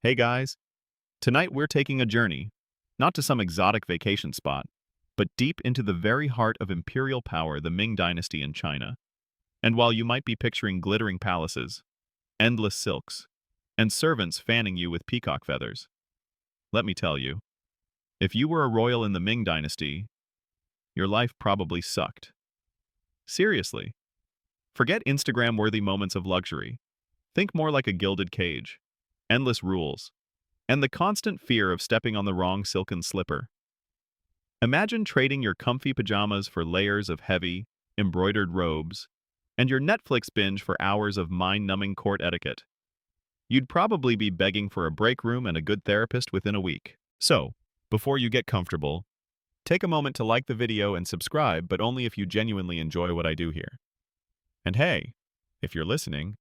Hey guys, tonight we're taking a journey, not to some exotic vacation spot, but deep into the very heart of imperial power, the Ming Dynasty in China. And while you might be picturing glittering palaces, endless silks, and servants fanning you with peacock feathers, let me tell you, if you were a royal in the Ming Dynasty, your life probably sucked. Seriously, forget Instagram-worthy moments of luxury. Think more like a gilded cage, endless rules, and the constant fear of stepping on the wrong silken slipper. Imagine trading your comfy pajamas for layers of heavy, embroidered robes, and your Netflix binge for hours of mind-numbing court etiquette. You'd probably be begging for a break room and a good therapist within a week. So, before you get comfortable, take a moment to like the video and subscribe, but only if you genuinely enjoy what I do here. And hey, if you're listening,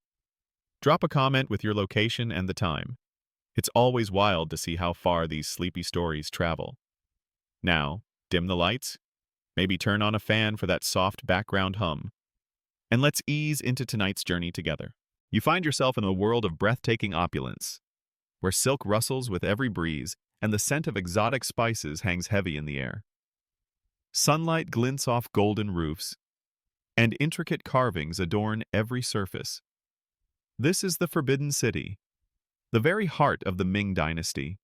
drop a comment with your location and the time. It's always wild to see how far these sleepy stories travel. Now, dim the lights, maybe turn on a fan for that soft background hum, and let's ease into tonight's journey together. You find yourself in a world of breathtaking opulence, where silk rustles with every breeze and the scent of exotic spices hangs heavy in the air. Sunlight glints off golden roofs, and intricate carvings adorn every surface. This is the Forbidden City, the very heart of the Ming Dynasty.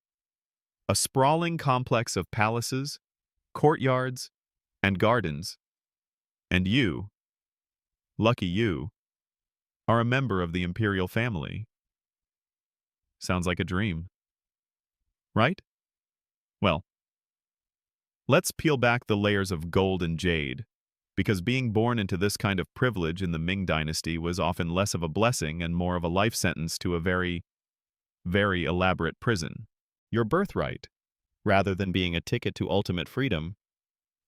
A sprawling complex of palaces, courtyards, and gardens. And you, lucky you, are a member of the imperial family. Sounds like a dream, right? Well, let's peel back the layers of gold and jade, because being born into this kind of privilege in the Ming Dynasty was often less of a blessing and more of a life sentence to a very elaborate prison. Your birthright, rather than being a ticket to ultimate freedom,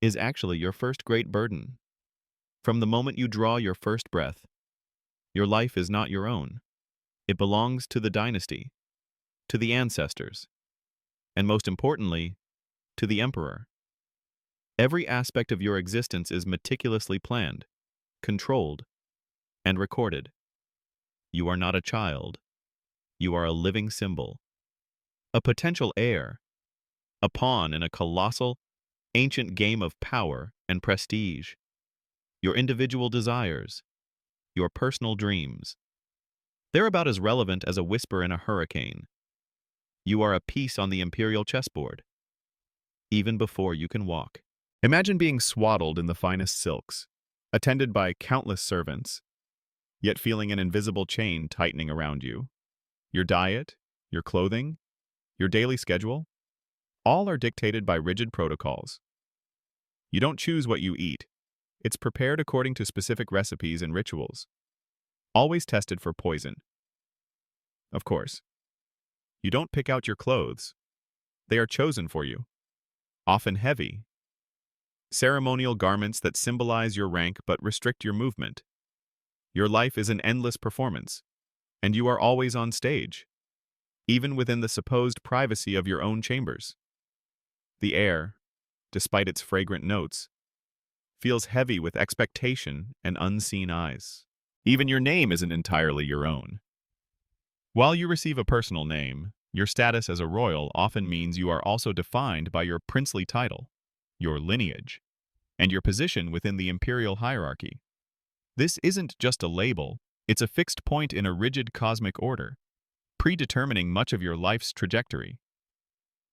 is actually your first great burden. From the moment you draw your first breath, your life is not your own. It belongs to the dynasty, to the ancestors, and most importantly, to the emperor. Every aspect of your existence is meticulously planned, controlled, and recorded. You are not a child. You are a living symbol, a potential heir, a pawn in a colossal, ancient game of power and prestige. Your individual desires, your personal dreams, they're about as relevant as a whisper in a hurricane. You are a piece on the imperial chessboard, even before you can walk. Imagine being swaddled in the finest silks, attended by countless servants, yet feeling an invisible chain tightening around you. Your diet, your clothing, your daily schedule, all are dictated by rigid protocols. You don't choose what you eat. It's prepared according to specific recipes and rituals, always tested for poison. Of course, you don't pick out your clothes. They are chosen for you, often heavy, ceremonial garments that symbolize your rank but restrict your movement. Your life is an endless performance, and you are always on stage, even within the supposed privacy of your own chambers. The air, despite its fragrant notes, feels heavy with expectation and unseen eyes. Even your name isn't entirely your own. While you receive a personal name, your status as a royal often means you are also defined by your princely title, your lineage, and your position within the imperial hierarchy. This isn't just a label, it's a fixed point in a rigid cosmic order, predetermining much of your life's trajectory.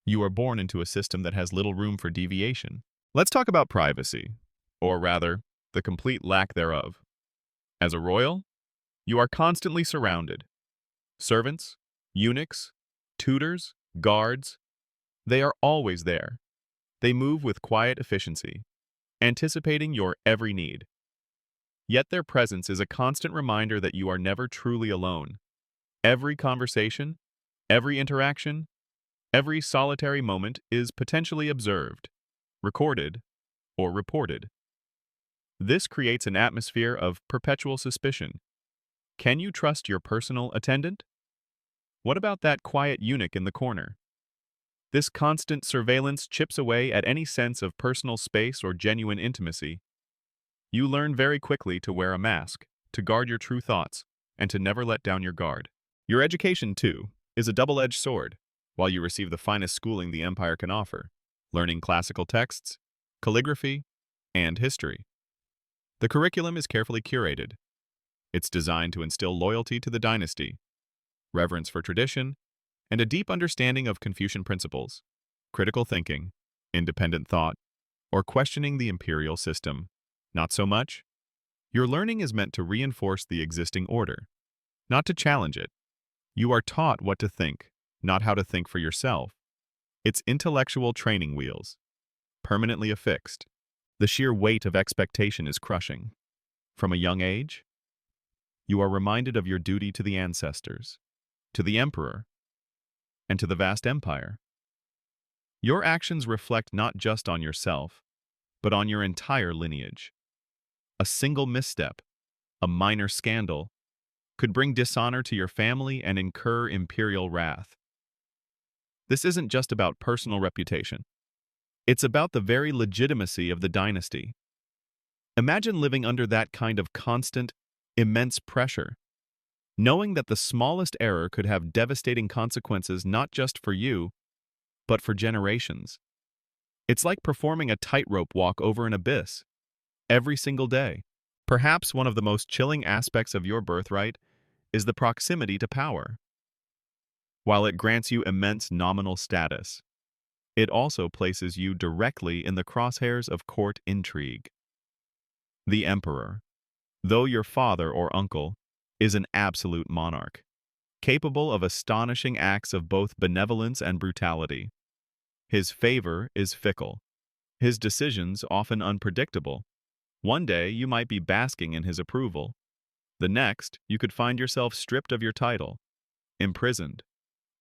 You are born into a system that has little room for deviation. Let's talk about privacy, or rather, the complete lack thereof. As a royal, you are constantly surrounded. Servants, eunuchs, tutors, guards, they are always there. They move with quiet efficiency, anticipating your every need. Yet their presence is a constant reminder that you are never truly alone. Every conversation, every interaction, every solitary moment is potentially observed, recorded, or reported. This creates an atmosphere of perpetual suspicion. Can you trust your personal attendant? What about that quiet eunuch in the corner? This constant surveillance chips away at any sense of personal space or genuine intimacy. You learn very quickly to wear a mask, to guard your true thoughts, and to never let down your guard. Your education, too, is a double-edged sword. While you receive the finest schooling the empire can offer, learning classical texts, calligraphy, and history, the curriculum is carefully curated. It's designed to instill loyalty to the dynasty, reverence for tradition, and a deep understanding of Confucian principles, critical thinking, independent thought, or questioning the imperial system. Not so much. Your learning is meant to reinforce the existing order, not to challenge it. You are taught what to think, not how to think for yourself. It's intellectual training wheels, permanently affixed. The sheer weight of expectation is crushing. From a young age, you are reminded of your duty to the ancestors, to the emperor, and to the vast empire. Your actions reflect not just on yourself, but on your entire lineage. A single misstep, a minor scandal, could bring dishonor to your family and incur imperial wrath. This isn't just about personal reputation. It's about the very legitimacy of the dynasty. Imagine living under that kind of constant, immense pressure, knowing that the smallest error could have devastating consequences not just for you, but for generations. It's like performing a tightrope walk over an abyss, every single day. Perhaps one of the most chilling aspects of your birthright is the proximity to power. While it grants you immense nominal status, it also places you directly in the crosshairs of court intrigue. The emperor, though your father or uncle, is an absolute monarch, capable of astonishing acts of both benevolence and brutality. His favor is fickle, his decisions often unpredictable. One day you might be basking in his approval. The next, you could find yourself stripped of your title, imprisoned,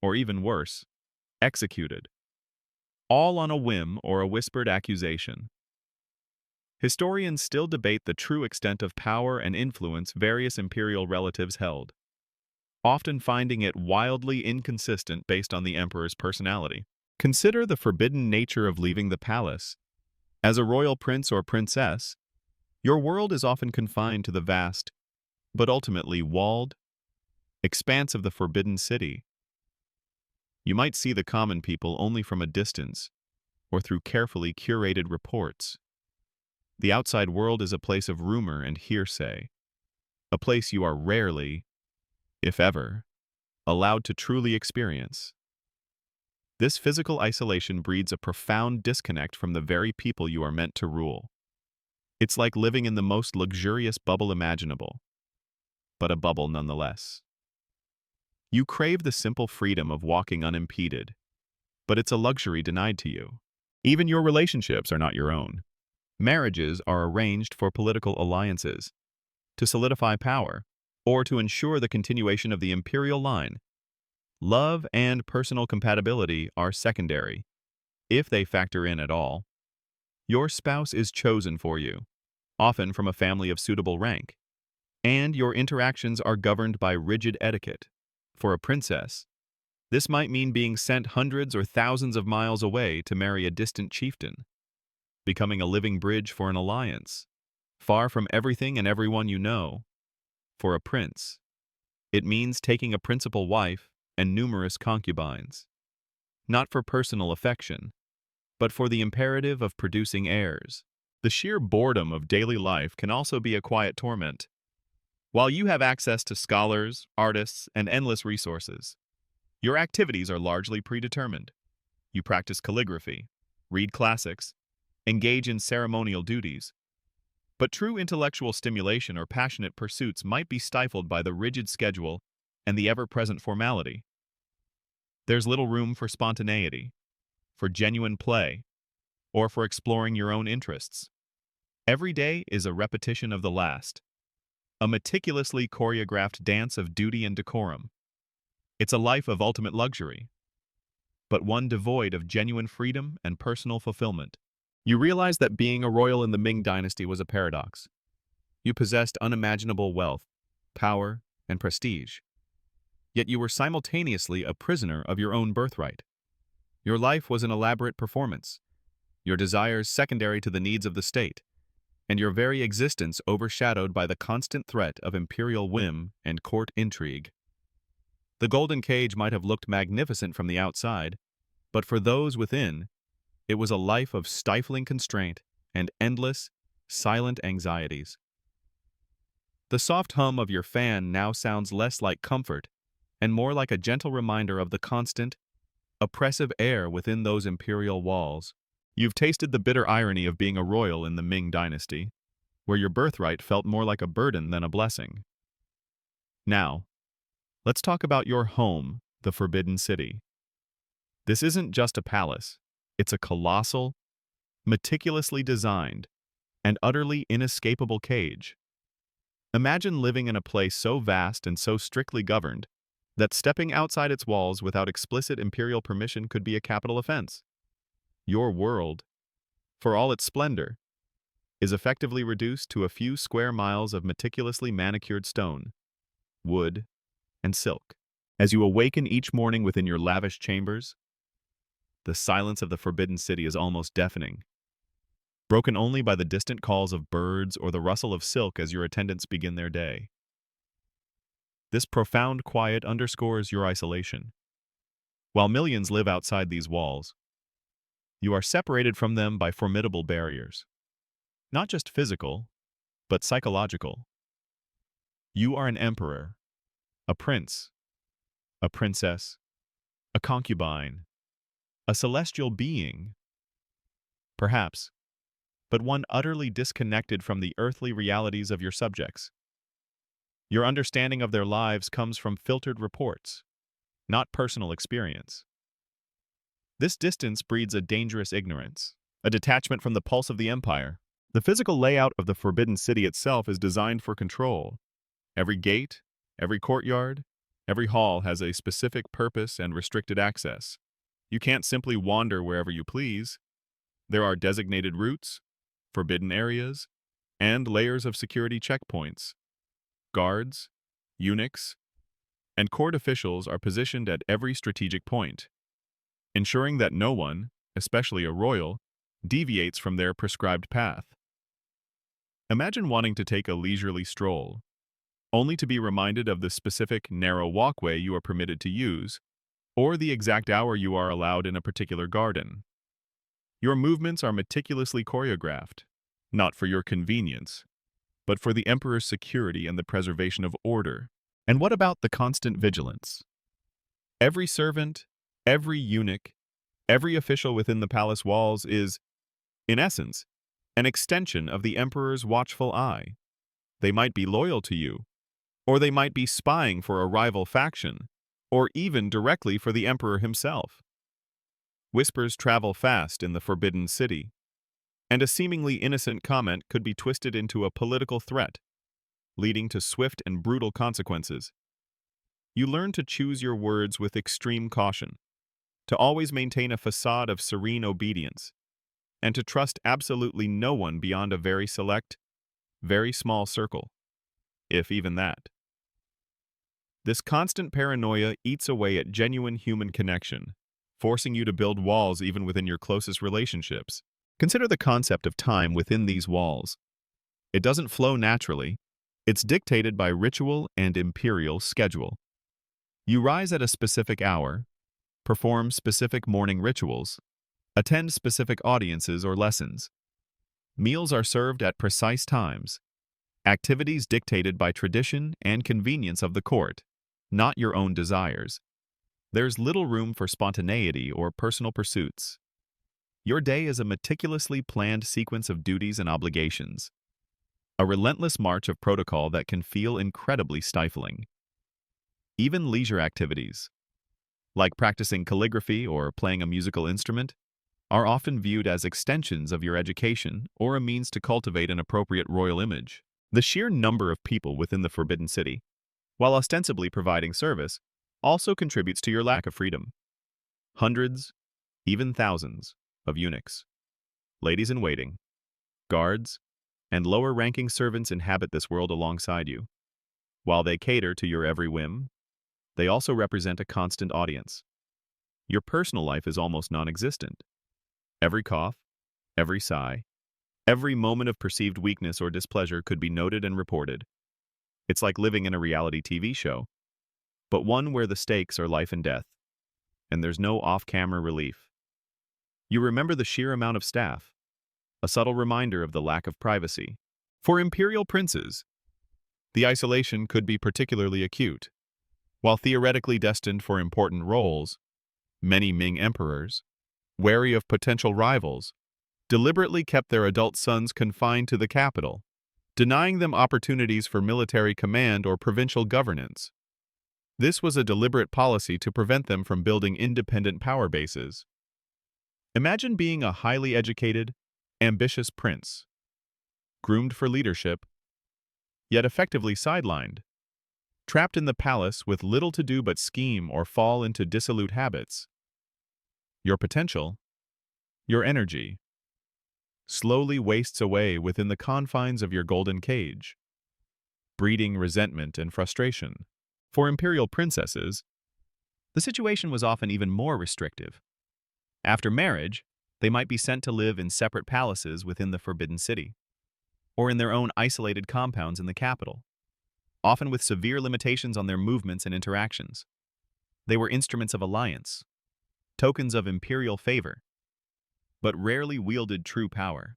or even worse, executed. All on a whim or a whispered accusation. Historians still debate the true extent of power and influence various imperial relatives held, often finding it wildly inconsistent based on the emperor's personality. Consider the forbidden nature of leaving the palace. As a royal prince or princess, your world is often confined to the vast, but ultimately walled, expanse of the Forbidden City. You might see the common people only from a distance, or through carefully curated reports. The outside world is a place of rumor and hearsay, a place you are rarely, if ever, allowed to truly experience. This physical isolation breeds a profound disconnect from the very people you are meant to rule. It's like living in the most luxurious bubble imaginable, but a bubble nonetheless. You crave the simple freedom of walking unimpeded, but it's a luxury denied to you. Even your relationships are not your own. Marriages are arranged for political alliances, to solidify power, or to ensure the continuation of the imperial line. Love and personal compatibility are secondary, if they factor in at all. Your spouse is chosen for you, often from a family of suitable rank, and your interactions are governed by rigid etiquette. For a princess, this might mean being sent hundreds or thousands of miles away to marry a distant chieftain, becoming a living bridge for an alliance, far from everything and everyone you know. For a prince, it means taking a principal wife and numerous concubines, not for personal affection, but for the imperative of producing heirs. The sheer boredom of daily life can also be a quiet torment. While you have access to scholars, artists, and endless resources, your activities are largely predetermined. You practice calligraphy, read classics, engage in ceremonial duties. But true intellectual stimulation or passionate pursuits might be stifled by the rigid schedule and the ever-present formality. There's little room for spontaneity, for genuine play, or for exploring your own interests. Every day is a repetition of the last, a meticulously choreographed dance of duty and decorum. It's a life of ultimate luxury, but one devoid of genuine freedom and personal fulfillment. You realize that being a royal in the Ming Dynasty was a paradox. You possessed unimaginable wealth, power, and prestige. Yet you were simultaneously a prisoner of your own birthright. Your life was an elaborate performance, your desires secondary to the needs of the state, and your very existence overshadowed by the constant threat of imperial whim and court intrigue. The golden cage might have looked magnificent from the outside, but for those within, it was a life of stifling constraint and endless, silent anxieties. The soft hum of your fan now sounds less like comfort and more like a gentle reminder of the constant, oppressive air within those imperial walls. You've tasted the bitter irony of being a royal in the Ming Dynasty, where your birthright felt more like a burden than a blessing. Now, let's talk about your home, the Forbidden City. This isn't just a palace, it's a colossal, meticulously designed, and utterly inescapable cage. Imagine living in a place so vast and so strictly governed that stepping outside its walls without explicit imperial permission could be a capital offense. Your world, for all its splendor, is effectively reduced to a few square miles of meticulously manicured stone, wood, and silk. As you awaken each morning within your lavish chambers, the silence of the Forbidden City is almost deafening, broken only by the distant calls of birds or the rustle of silk as your attendants begin their day. This profound quiet underscores your isolation. While millions live outside these walls, you are separated from them by formidable barriers. Not just physical, but psychological. You are an emperor, a prince, a princess, a concubine, a celestial being, perhaps, but one utterly disconnected from the earthly realities of your subjects. Your understanding of their lives comes from filtered reports, not personal experience. This distance breeds a dangerous ignorance, a detachment from the pulse of the empire. The physical layout of the Forbidden City itself is designed for control. Every gate, every courtyard, every hall has a specific purpose and restricted access. You can't simply wander wherever you please. There are designated routes, forbidden areas, and layers of security checkpoints. Guards, eunuchs, and court officials are positioned at every strategic point, ensuring that no one, especially a royal, deviates from their prescribed path. Imagine wanting to take a leisurely stroll, only to be reminded of the specific narrow walkway you are permitted to use, or the exact hour you are allowed in a particular garden. Your movements are meticulously choreographed, not for your convenience, but for the emperor's security and the preservation of order. And what about the constant vigilance? Every servant, every eunuch, every official within the palace walls is, in essence, an extension of the emperor's watchful eye. They might be loyal to you, or they might be spying for a rival faction, or even directly for the emperor himself. Whispers travel fast in the Forbidden City, and a seemingly innocent comment could be twisted into a political threat, leading to swift and brutal consequences. You learn to choose your words with extreme caution, to always maintain a facade of serene obedience, and to trust absolutely no one beyond a very select, very small circle, if even that. This constant paranoia eats away at genuine human connection, forcing you to build walls even within your closest relationships. Consider the concept of time within these walls. It doesn't flow naturally. It's dictated by ritual and imperial schedule. You rise at a specific hour, perform specific morning rituals, attend specific audiences or lessons. Meals are served at precise times, activities dictated by tradition and convenience of the court, not your own desires. There's little room for spontaneity or personal pursuits. Your day is a meticulously planned sequence of duties and obligations, a relentless march of protocol that can feel incredibly stifling. Even leisure activities, like practicing calligraphy or playing a musical instrument, are often viewed as extensions of your education or a means to cultivate an appropriate royal image. The sheer number of people within the Forbidden City, while ostensibly providing service, also contributes to your lack of freedom. Hundreds, even thousands, of eunuchs, ladies-in-waiting, guards, and lower-ranking servants inhabit this world alongside you. While they cater to your every whim, they also represent a constant audience. Your personal life is almost non-existent. Every cough, every sigh, every moment of perceived weakness or displeasure could be noted and reported. It's like living in a reality TV show, but one where the stakes are life and death, and there's no off-camera relief. You remember the sheer amount of staff, a subtle reminder of the lack of privacy. For imperial princes, the isolation could be particularly acute. While theoretically destined for important roles, many Ming emperors, wary of potential rivals, deliberately kept their adult sons confined to the capital, denying them opportunities for military command or provincial governance. This was a deliberate policy to prevent them from building independent power bases. Imagine being a highly educated, ambitious prince, groomed for leadership, yet effectively sidelined, trapped in the palace with little to do but scheme or fall into dissolute habits. Your potential, your energy, slowly wastes away within the confines of your golden cage, breeding resentment and frustration. For imperial princesses, the situation was often even more restrictive. After marriage, they might be sent to live in separate palaces within the Forbidden City, or in their own isolated compounds in the capital, often with severe limitations on their movements and interactions. They were instruments of alliance, tokens of imperial favor, but rarely wielded true power.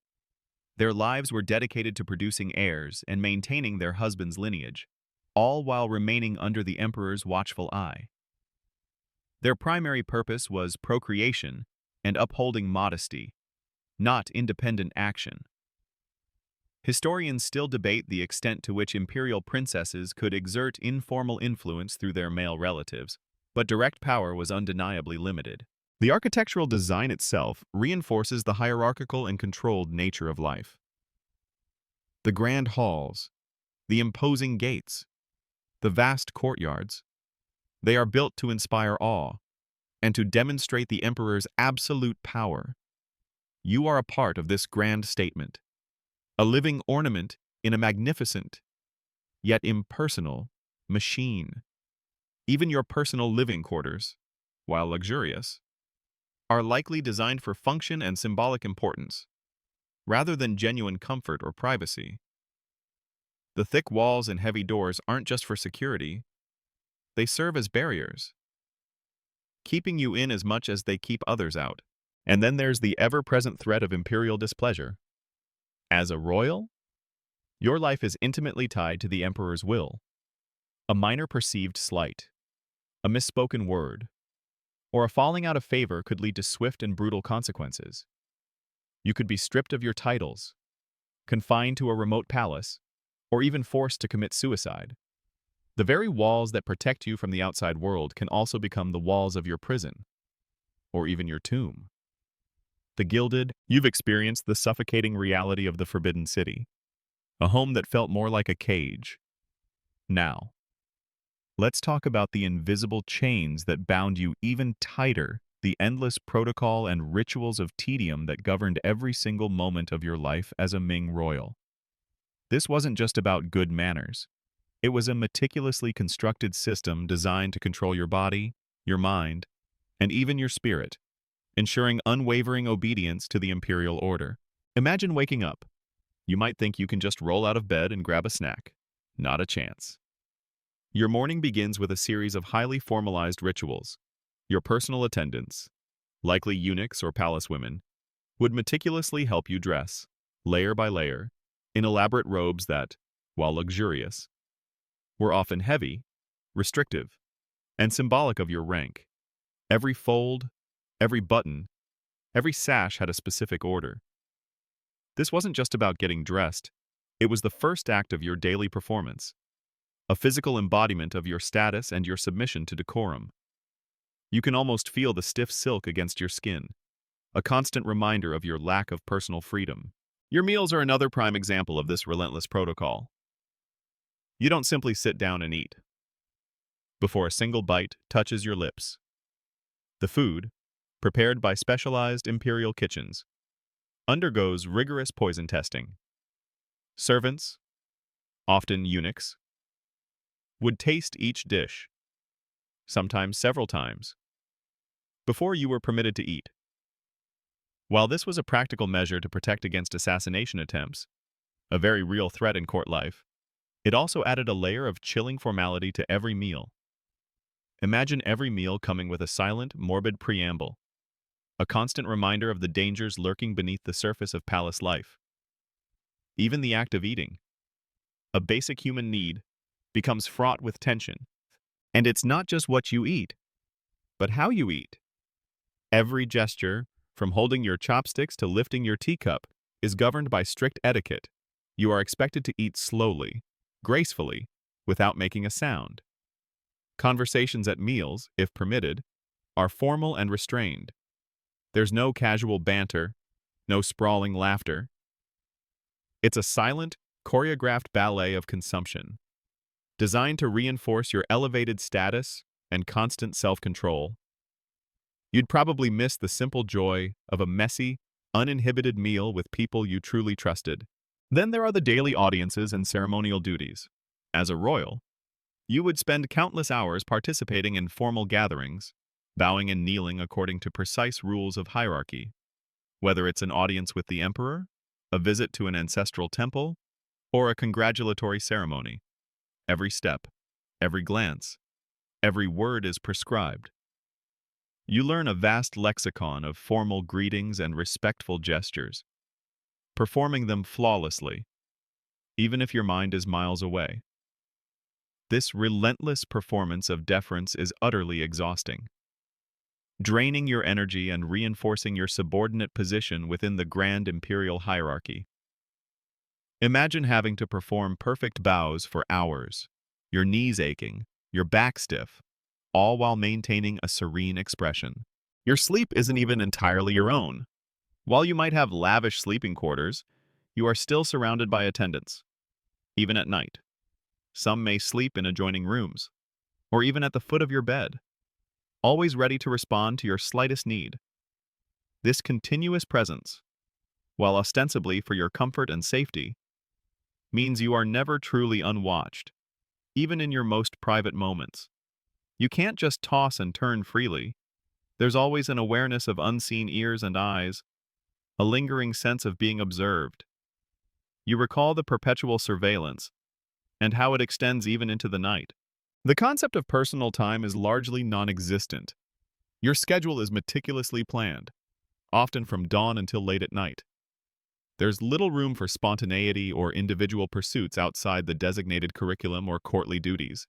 Their lives were dedicated to producing heirs and maintaining their husband's lineage, all while remaining under the emperor's watchful eye. Their primary purpose was procreation and upholding modesty, not independent action. Historians still debate the extent to which imperial princesses could exert informal influence through their male relatives, but direct power was undeniably limited. The architectural design itself reinforces the hierarchical and controlled nature of life. The grand halls, the imposing gates, the vast courtyards, they are built to inspire awe and to demonstrate the emperor's absolute power. You are a part of this grand statement, a living ornament in a magnificent, yet impersonal, machine. Even your personal living quarters, while luxurious, are likely designed for function and symbolic importance, rather than genuine comfort or privacy. The thick walls and heavy doors aren't just for security, they serve as barriers, keeping you in as much as they keep others out. And then there's the ever-present threat of imperial displeasure. As a royal, your life is intimately tied to the emperor's will. A minor perceived slight, a misspoken word, or a falling out of favor could lead to swift and brutal consequences. You could be stripped of your titles, confined to a remote palace, or even forced to commit suicide. The very walls that protect you from the outside world can also become the walls of your prison, or even your tomb. The gilded, you've experienced the suffocating reality of the Forbidden City, a home that felt more like a cage. Now, let's talk about the invisible chains that bound you even tighter, the endless protocol and rituals of tedium that governed every single moment of your life as a Ming royal. This wasn't just about good manners. It was a meticulously constructed system designed to control your body, your mind, and even your spirit, ensuring unwavering obedience to the imperial order. Imagine waking up. You might think you can just roll out of bed and grab a snack. Not a chance. Your morning begins with a series of highly formalized rituals. Your personal attendants, likely eunuchs or palace women, would meticulously help you dress, layer by layer, in elaborate robes that, while luxurious, were often heavy, restrictive, and symbolic of your rank. Every fold, every button, every sash had a specific order. This wasn't just about getting dressed, it was the first act of your daily performance, a physical embodiment of your status and your submission to decorum. You can almost feel the stiff silk against your skin, a constant reminder of your lack of personal freedom. Your meals are another prime example of this relentless protocol. You don't simply sit down and eat before a single bite touches your lips. The food, prepared by specialized imperial kitchens, undergoes rigorous poison testing. Servants, often eunuchs, would taste each dish, sometimes several times, before you were permitted to eat. While this was a practical measure to protect against assassination attempts, a very real threat in court life, it also added a layer of chilling formality to every meal. Imagine every meal coming with a silent, morbid preamble, a constant reminder of the dangers lurking beneath the surface of palace life. Even the act of eating, a basic human need, becomes fraught with tension. And it's not just what you eat, but how you eat. Every gesture, from holding your chopsticks to lifting your teacup, is governed by strict etiquette. You are expected to eat slowly, gracefully, without making a sound. Conversations at meals, if permitted, are formal and restrained. There's no casual banter, no sprawling laughter. It's a silent, choreographed ballet of consumption, designed to reinforce your elevated status and constant self-control. You'd probably miss the simple joy of a messy, uninhibited meal with people you truly trusted. Then there are the daily audiences and ceremonial duties. As a royal, you would spend countless hours participating in formal gatherings, bowing and kneeling according to precise rules of hierarchy. Whether it's an audience with the emperor, a visit to an ancestral temple, or a congratulatory ceremony, every step, every glance, every word is prescribed. You learn a vast lexicon of formal greetings and respectful gestures, performing them flawlessly, even if your mind is miles away. This relentless performance of deference is utterly exhausting, draining your energy and reinforcing your subordinate position within the grand imperial hierarchy. Imagine having to perform perfect bows for hours, your knees aching, your back stiff, all while maintaining a serene expression. Your sleep isn't even entirely your own. While you might have lavish sleeping quarters, you are still surrounded by attendants, even at night. Some may sleep in adjoining rooms, or even at the foot of your bed, always ready to respond to your slightest need. This continuous presence, while ostensibly for your comfort and safety, means you are never truly unwatched, even in your most private moments. You can't just toss and turn freely. There's always an awareness of unseen ears and eyes, a lingering sense of being observed. You recall the perpetual surveillance, and how it extends even into the night. The concept of personal time is largely non-existent. Your schedule is meticulously planned, often from dawn until late at night. There's little room for spontaneity or individual pursuits outside the designated curriculum or courtly duties.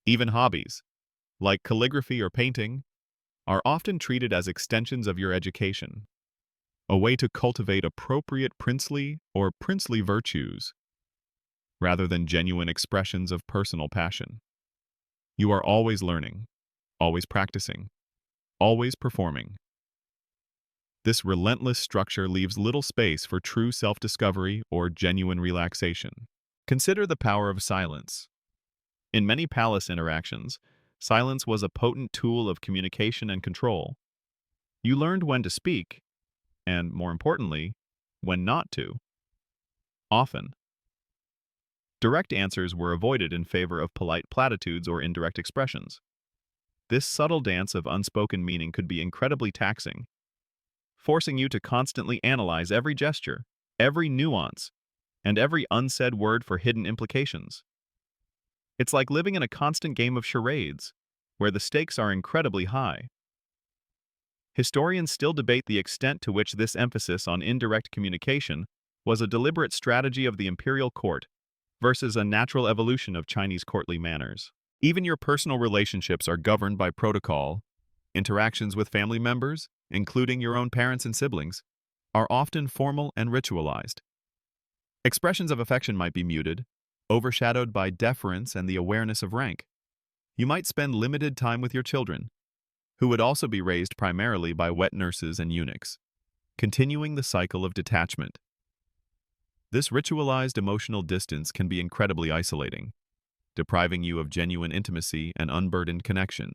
Even hobbies, like calligraphy or painting, are often treated as extensions of your education, a way to cultivate appropriate princely or princely virtues, rather than genuine expressions of personal passion. You are always learning, always practicing, always performing. This relentless structure leaves little space for true self-discovery or genuine relaxation. Consider the power of silence. In many palace interactions, silence was a potent tool of communication and control. You learned when to speak, and, more importantly, when not to. Often, direct answers were avoided in favor of polite platitudes or indirect expressions. This subtle dance of unspoken meaning could be incredibly taxing, forcing you to constantly analyze every gesture, every nuance, and every unsaid word for hidden implications. It's like living in a constant game of charades, where the stakes are incredibly high. Historians still debate the extent to which this emphasis on indirect communication was a deliberate strategy of the imperial court versus a natural evolution of Chinese courtly manners. Even your personal relationships are governed by protocol. Interactions with family members, including your own parents and siblings, are often formal and ritualized. Expressions of affection might be muted, overshadowed by deference and the awareness of rank. You might spend limited time with your children, who would also be raised primarily by wet nurses and eunuchs, continuing the cycle of detachment. This ritualized emotional distance can be incredibly isolating, depriving you of genuine intimacy and unburdened connection.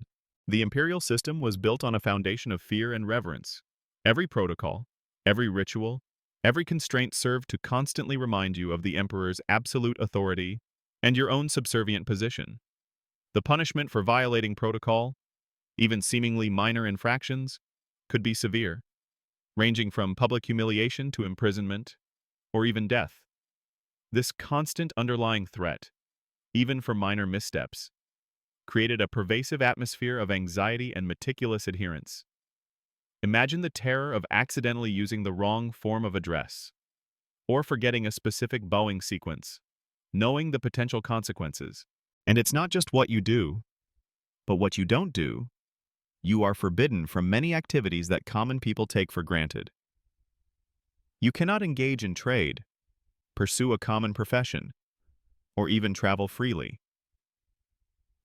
The imperial system was built on a foundation of fear and reverence. Every protocol, every ritual, every constraint served to constantly remind you of the emperor's absolute authority and your own subservient position. The punishment for violating protocol, even seemingly minor infractions, could be severe, ranging from public humiliation to imprisonment, or even death. This constant underlying threat, even for minor missteps, created a pervasive atmosphere of anxiety and meticulous adherence. Imagine the terror of accidentally using the wrong form of address, or forgetting a specific bowing sequence, knowing the potential consequences. And it's not just what you do, but what you don't do. You are forbidden from many activities that common people take for granted. You cannot engage in trade, pursue a common profession, or even travel freely.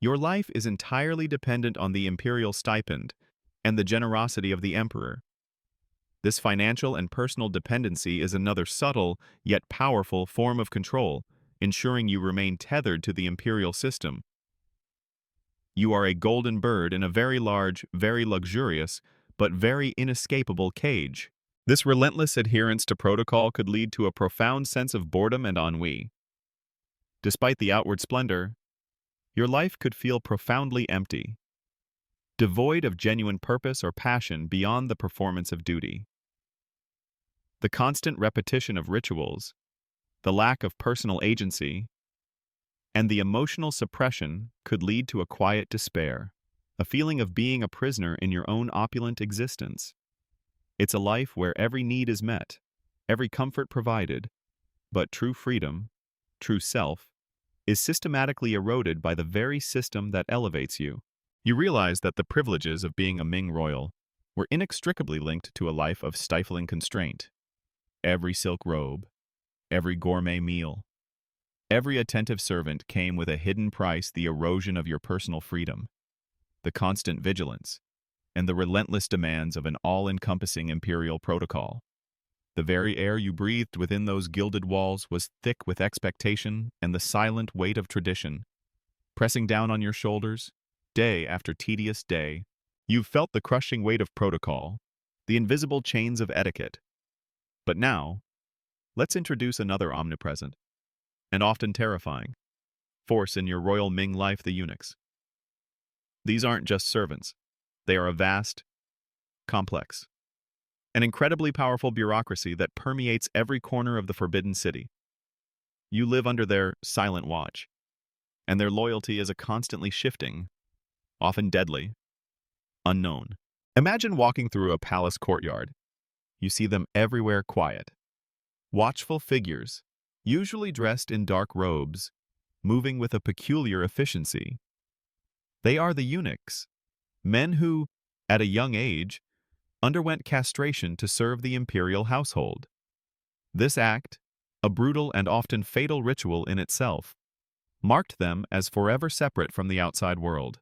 Your life is entirely dependent on the imperial stipend and the generosity of the emperor. This financial and personal dependency is another subtle, yet powerful form of control, ensuring you remain tethered to the imperial system. You are a golden bird in a very large, very luxurious, but very inescapable cage. This relentless adherence to protocol could lead to a profound sense of boredom and ennui. Despite the outward splendor, your life could feel profoundly empty, devoid of genuine purpose or passion beyond the performance of duty. The constant repetition of rituals, the lack of personal agency, and the emotional suppression could lead to a quiet despair, a feeling of being a prisoner in your own opulent existence. It's a life where every need is met, every comfort provided, but true freedom, true self, is systematically eroded by the very system that elevates you. You realize that the privileges of being a Ming royal were inextricably linked to a life of stifling constraint. Every silk robe, every gourmet meal, every attentive servant came with a hidden price: the erosion of your personal freedom, the constant vigilance, and the relentless demands of an all-encompassing imperial protocol. The very air you breathed within those gilded walls was thick with expectation and the silent weight of tradition, pressing down on your shoulders, day after tedious day. You've felt the crushing weight of protocol, the invisible chains of etiquette. But now, let's introduce another omnipresent, and often terrifying, force in your royal Ming life: the eunuchs. These aren't just servants. They are a vast, complex, an incredibly powerful bureaucracy that permeates every corner of the Forbidden City. You live under their silent watch, and their loyalty is a constantly shifting, often deadly, unknown. Imagine walking through a palace courtyard. You see them everywhere: quiet, watchful figures, usually dressed in dark robes, moving with a peculiar efficiency. They are the eunuchs, men who, at a young age, underwent castration to serve the imperial household. This act, a brutal and often fatal ritual in itself, marked them as forever separate from the outside world,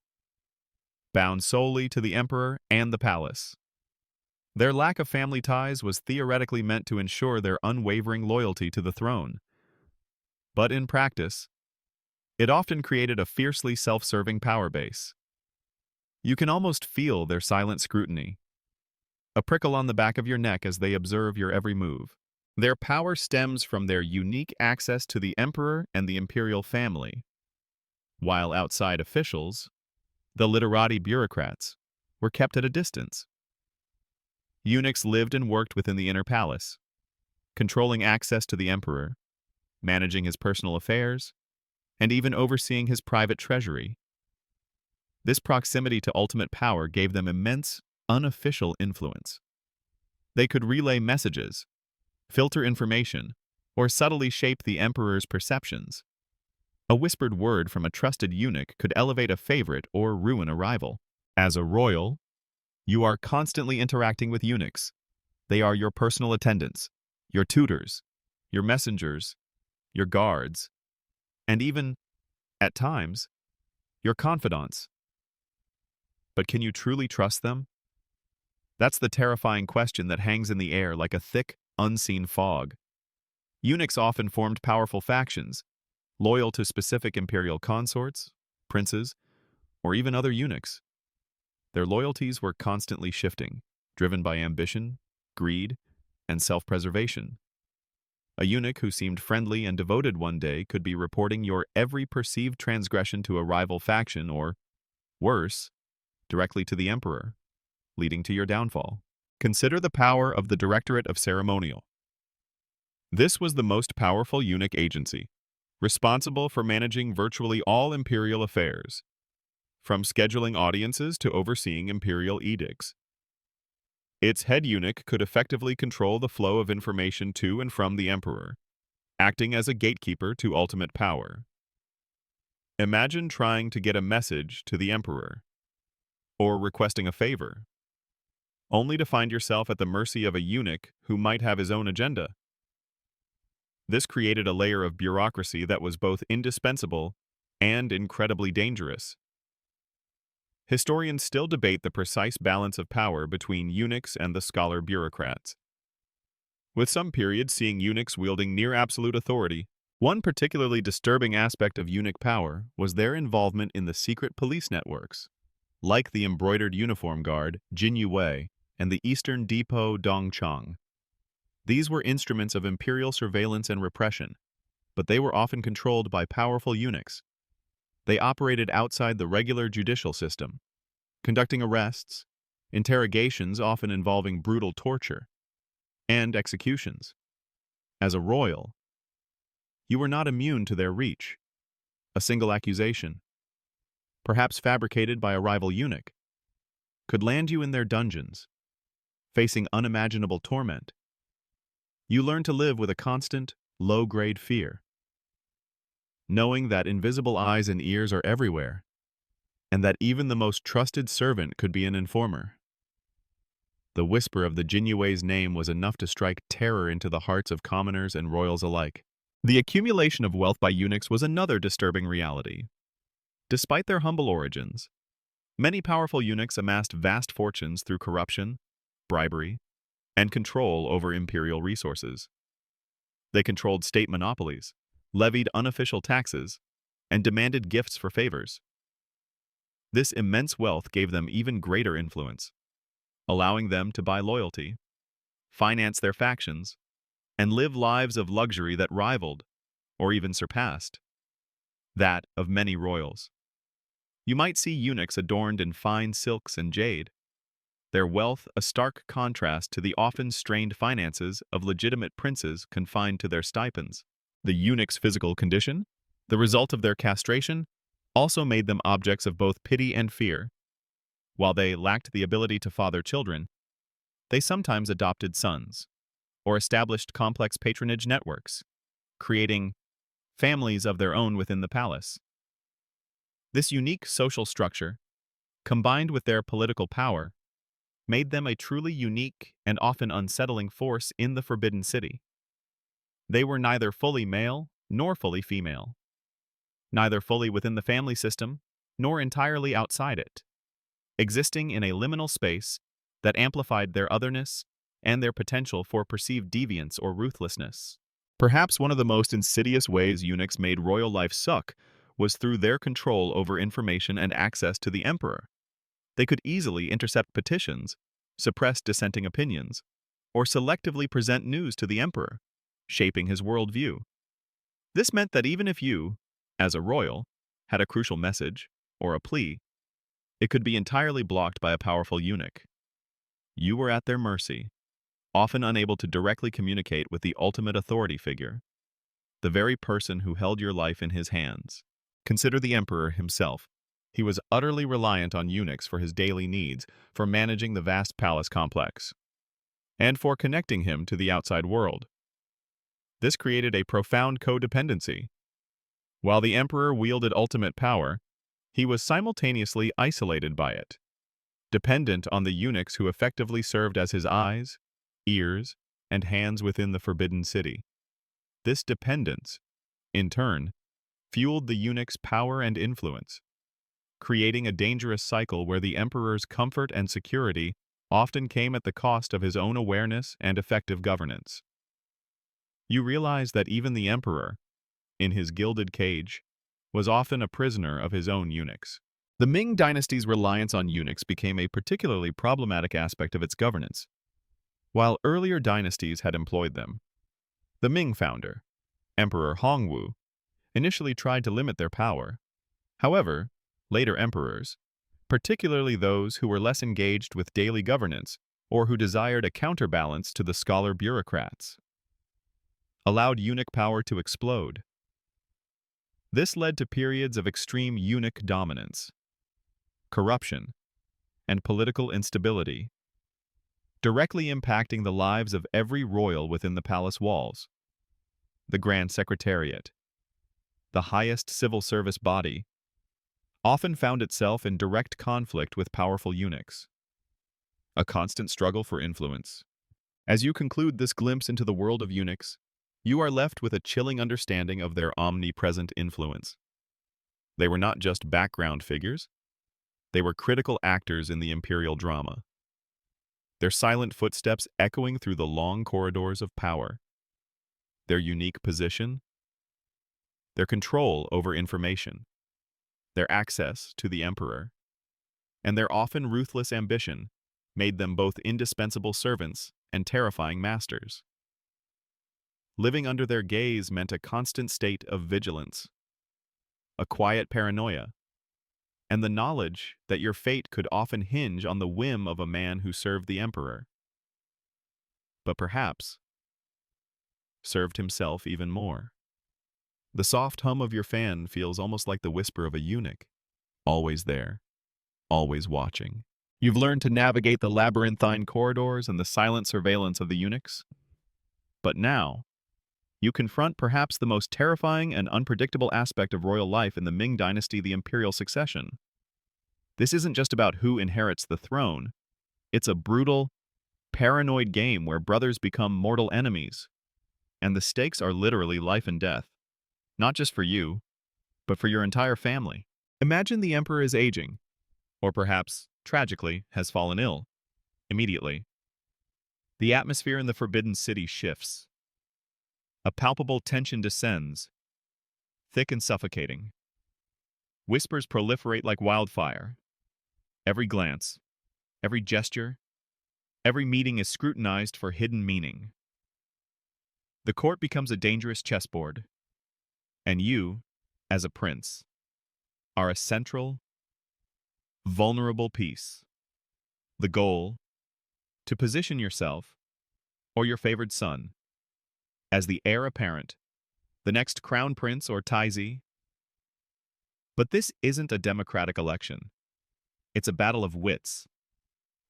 bound solely to the emperor and the palace. Their lack of family ties was theoretically meant to ensure their unwavering loyalty to the throne. But in practice, it often created a fiercely self-serving power base. You can almost feel their silent scrutiny, a prickle on the back of your neck as they observe your every move. Their power stems from their unique access to the emperor and the imperial family, while outside officials, the literati bureaucrats, were kept at a distance. Eunuchs lived and worked within the inner palace, controlling access to the emperor, managing his personal affairs, and even overseeing his private treasury. This proximity to ultimate power gave them immense, unofficial influence. They could relay messages, filter information, or subtly shape the emperor's perceptions. A whispered word from a trusted eunuch could elevate a favorite or ruin a rival. As a royal, you are constantly interacting with eunuchs. They are your personal attendants, your tutors, your messengers, your guards, and even, at times, your confidants. But can you truly trust them? That's the terrifying question that hangs in the air like a thick, unseen fog. Eunuchs often formed powerful factions, loyal to specific imperial consorts, princes, or even other eunuchs. Their loyalties were constantly shifting, driven by ambition, greed, and self-preservation. A eunuch who seemed friendly and devoted one day could be reporting your every perceived transgression to a rival faction or, worse, directly to the emperor, leading to your downfall. Consider the power of the Directorate of Ceremonial. This was the most powerful eunuch agency, responsible for managing virtually all imperial affairs. from scheduling audiences to overseeing imperial edicts. Its head eunuch could effectively control the flow of information to and from the emperor, acting as a gatekeeper to ultimate power. Imagine trying to get a message to the emperor, or requesting a favor, only to find yourself at the mercy of a eunuch who might have his own agenda. This created a layer of bureaucracy that was both indispensable and incredibly dangerous. Historians still debate the precise balance of power between eunuchs and the scholar bureaucrats, with some periods seeing eunuchs wielding near absolute authority. One particularly disturbing aspect of eunuch power was their involvement in the secret police networks, like the embroidered uniform guard, Jin Yue, and the Eastern Depot Dongchang. These were instruments of imperial surveillance and repression, but they were often controlled by powerful eunuchs. They operated outside the regular judicial system, conducting arrests, interrogations often involving brutal torture, and executions. As a royal, you were not immune to their reach. A single accusation, perhaps fabricated by a rival eunuch, could land you in their dungeons, facing unimaginable torment. You learn to live with a constant, low-grade fear, knowing that invisible eyes and ears are everywhere, and that even the most trusted servant could be an informer. The whisper of the Jinyue's name was enough to strike terror into the hearts of commoners and royals alike. The accumulation of wealth by eunuchs was another disturbing reality. Despite their humble origins, many powerful eunuchs amassed vast fortunes through corruption, bribery, and control over imperial resources. They controlled state monopolies, levied unofficial taxes, and demanded gifts for favors. This immense wealth gave them even greater influence, allowing them to buy loyalty, finance their factions, and live lives of luxury that rivaled, or even surpassed, that of many royals. You might see eunuchs adorned in fine silks and jade, their wealth a stark contrast to the often strained finances of legitimate princes confined to their stipends. The eunuch's physical condition, the result of their castration, also made them objects of both pity and fear. While they lacked the ability to father children, they sometimes adopted sons, or established complex patronage networks, creating families of their own within the palace. This unique social structure, combined with their political power, made them a truly unique and often unsettling force in the Forbidden City. They were neither fully male nor fully female, neither fully within the family system nor entirely outside it, existing in a liminal space that amplified their otherness and their potential for perceived deviance or ruthlessness. Perhaps one of the most insidious ways eunuchs made royal life suck was through their control over information and access to the emperor. They could easily intercept petitions, suppress dissenting opinions, or selectively present news to the emperor, shaping his worldview. This meant that even if you, as a royal, had a crucial message or a plea, it could be entirely blocked by a powerful eunuch. You were at their mercy, often unable to directly communicate with the ultimate authority figure, the very person who held your life in his hands. Consider the emperor himself. He was utterly reliant on eunuchs for his daily needs, for managing the vast palace complex, and for connecting him to the outside world. This created a profound codependency. While the emperor wielded ultimate power, he was simultaneously isolated by it, dependent on the eunuchs who effectively served as his eyes, ears, and hands within the Forbidden City. This dependence, in turn, fueled the eunuch's power and influence, creating a dangerous cycle where the emperor's comfort and security often came at the cost of his own awareness and effective governance. You realize that even the emperor, in his gilded cage, was often a prisoner of his own eunuchs. The Ming dynasty's reliance on eunuchs became a particularly problematic aspect of its governance. While earlier dynasties had employed them, the Ming founder, Emperor Hongwu, initially tried to limit their power. However, later emperors, particularly those who were less engaged with daily governance or who desired a counterbalance to the scholar bureaucrats, allowed eunuch power to explode. This led to periods of extreme eunuch dominance, corruption, and political instability, directly impacting the lives of every royal within the palace walls. The Grand Secretariat, the highest civil service body, often found itself in direct conflict with powerful eunuchs. A constant struggle for influence. As you conclude this glimpse into the world of eunuchs, you are left with a chilling understanding of their omnipresent influence. They were not just background figures, they were critical actors in the imperial drama, their silent footsteps echoing through the long corridors of power. Their unique position, their control over information, their access to the emperor, and their often ruthless ambition made them both indispensable servants and terrifying masters. Living under their gaze meant a constant state of vigilance, a quiet paranoia, and the knowledge that your fate could often hinge on the whim of a man who served the emperor, but perhaps served himself even more. The soft hum of your fan feels almost like the whisper of a eunuch, always there, always watching. You've learned to navigate the labyrinthine corridors and the silent surveillance of the eunuchs. But now, you confront perhaps the most terrifying and unpredictable aspect of royal life in the Ming Dynasty, the imperial succession. This isn't just about who inherits the throne. It's a brutal, paranoid game where brothers become mortal enemies. And the stakes are literally life and death, not just for you, but for your entire family. Imagine the emperor is aging, or perhaps, tragically, has fallen ill. Immediately, the atmosphere in the Forbidden City shifts. A palpable tension descends, thick and suffocating. Whispers proliferate like wildfire. Every glance, every gesture, every meeting is scrutinized for hidden meaning. The court becomes a dangerous chessboard, and you, as a prince, are a central, vulnerable piece. The goal, to position yourself, or your favored son, as the heir apparent, the next crown prince or Taizé. But this isn't a democratic election. It's a battle of wits,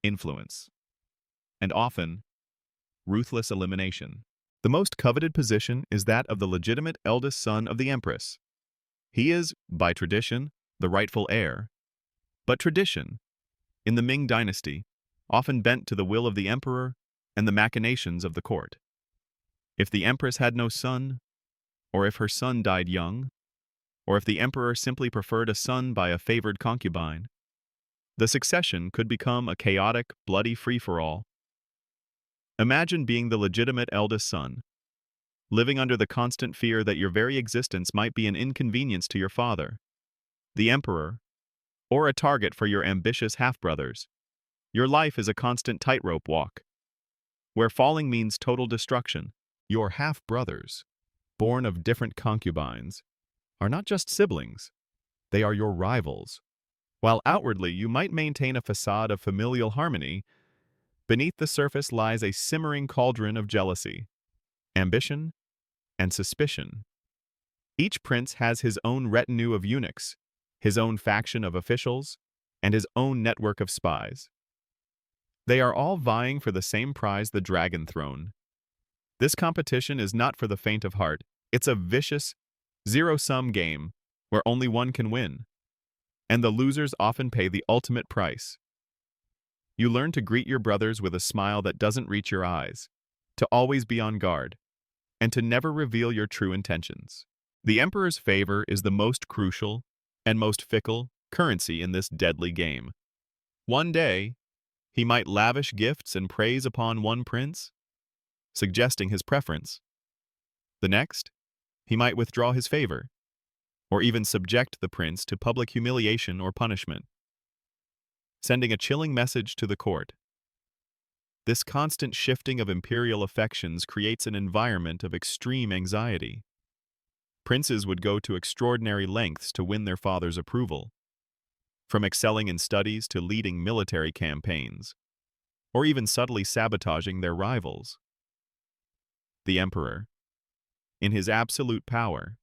influence, and often, ruthless elimination. The most coveted position is that of the legitimate eldest son of the empress. He is, by tradition, the rightful heir. But tradition, in the Ming Dynasty, often bent to the will of the emperor and the machinations of the court. If the empress had no son, or if her son died young, or if the emperor simply preferred a son by a favored concubine, the succession could become a chaotic, bloody free-for-all. Imagine being the legitimate eldest son, living under the constant fear that your very existence might be an inconvenience to your father, the emperor, or a target for your ambitious half-brothers. Your life is a constant tightrope walk, where falling means total destruction. Your half-brothers, born of different concubines, are not just siblings, they are your rivals. While outwardly you might maintain a facade of familial harmony, beneath the surface lies a simmering cauldron of jealousy, ambition, and suspicion. Each prince has his own retinue of eunuchs, his own faction of officials, and his own network of spies. They are all vying for the same prize, the Dragon Throne. This competition is not for the faint of heart. It's a vicious, zero-sum game where only one can win. And the losers often pay the ultimate price. You learn to greet your brothers with a smile that doesn't reach your eyes, to always be on guard, and to never reveal your true intentions. The emperor's favor is the most crucial and most fickle currency in this deadly game. One day, he might lavish gifts and praise upon one prince, suggesting his preference. The next, he might withdraw his favor, or even subject the prince to public humiliation or punishment, sending a chilling message to the court. This constant shifting of imperial affections creates an environment of extreme anxiety. Princes would go to extraordinary lengths to win their father's approval, from excelling in studies to leading military campaigns, or even subtly sabotaging their rivals. The emperor, in his absolute power,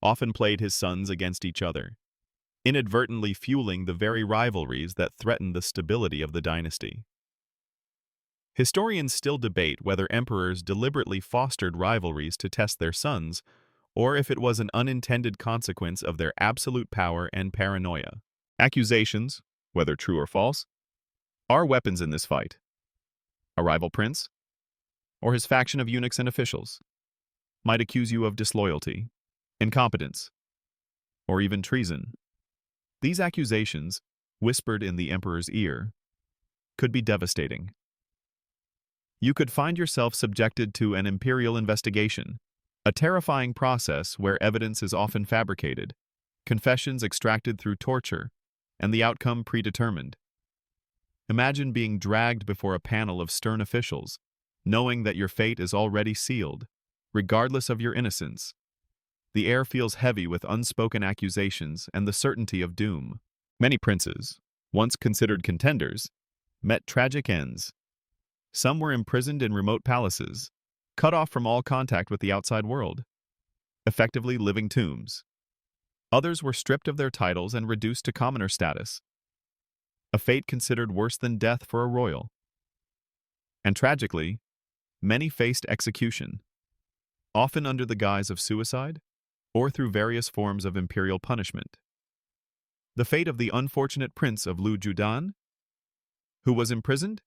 often played his sons against each other, inadvertently fueling the very rivalries that threatened the stability of the dynasty. Historians still debate whether emperors deliberately fostered rivalries to test their sons, or if it was an unintended consequence of their absolute power and paranoia. Accusations, whether true or false, are weapons in this fight. A rival prince, or his faction of eunuchs and officials, might accuse you of disloyalty, incompetence, or even treason. These accusations, whispered in the emperor's ear, could be devastating. You could find yourself subjected to an imperial investigation, a terrifying process where evidence is often fabricated, confessions extracted through torture, and the outcome predetermined. Imagine being dragged before a panel of stern officials, knowing that your fate is already sealed, regardless of your innocence. The air feels heavy with unspoken accusations and the certainty of doom. Many princes, once considered contenders, met tragic ends. Some were imprisoned in remote palaces, cut off from all contact with the outside world, effectively living tombs. Others were stripped of their titles and reduced to commoner status, a fate considered worse than death for a royal. And tragically, many faced execution, often under the guise of suicide or through various forms of imperial punishment. The fate of the unfortunate prince of Lu Judan, who was imprisoned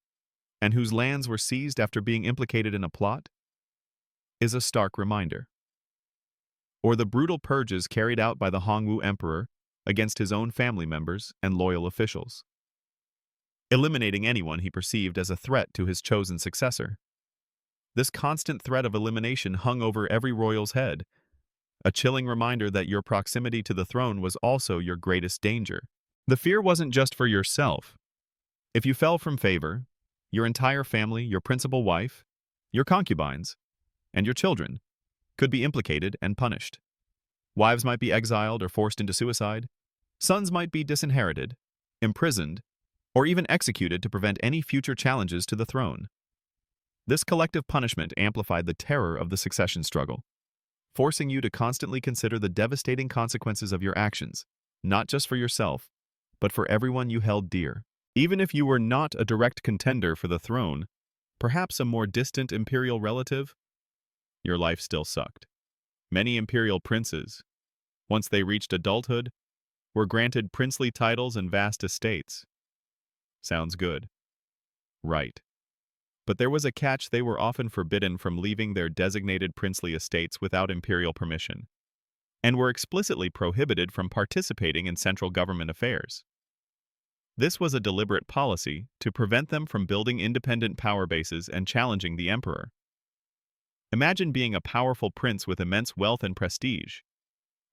and whose lands were seized after being implicated in a plot, is a stark reminder. Or the brutal purges carried out by the Hongwu emperor against his own family members and loyal officials, eliminating anyone he perceived as a threat to his chosen successor. This constant threat of elimination hung over every royal's head, a chilling reminder that your proximity to the throne was also your greatest danger. The fear wasn't just for yourself. If you fell from favor, your entire family, your principal wife, your concubines, and your children could be implicated and punished. Wives might be exiled or forced into suicide. Sons might be disinherited, imprisoned, or even executed to prevent any future challenges to the throne. This collective punishment amplified the terror of the succession struggle, forcing you to constantly consider the devastating consequences of your actions, not just for yourself, but for everyone you held dear. Even if you were not a direct contender for the throne, perhaps a more distant imperial relative, your life still sucked. Many imperial princes, once they reached adulthood, were granted princely titles and vast estates. Sounds good. Right. But there was a catch: they were often forbidden from leaving their designated princely estates without imperial permission, and were explicitly prohibited from participating in central government affairs. This was a deliberate policy to prevent them from building independent power bases and challenging the emperor. Imagine being a powerful prince with immense wealth and prestige,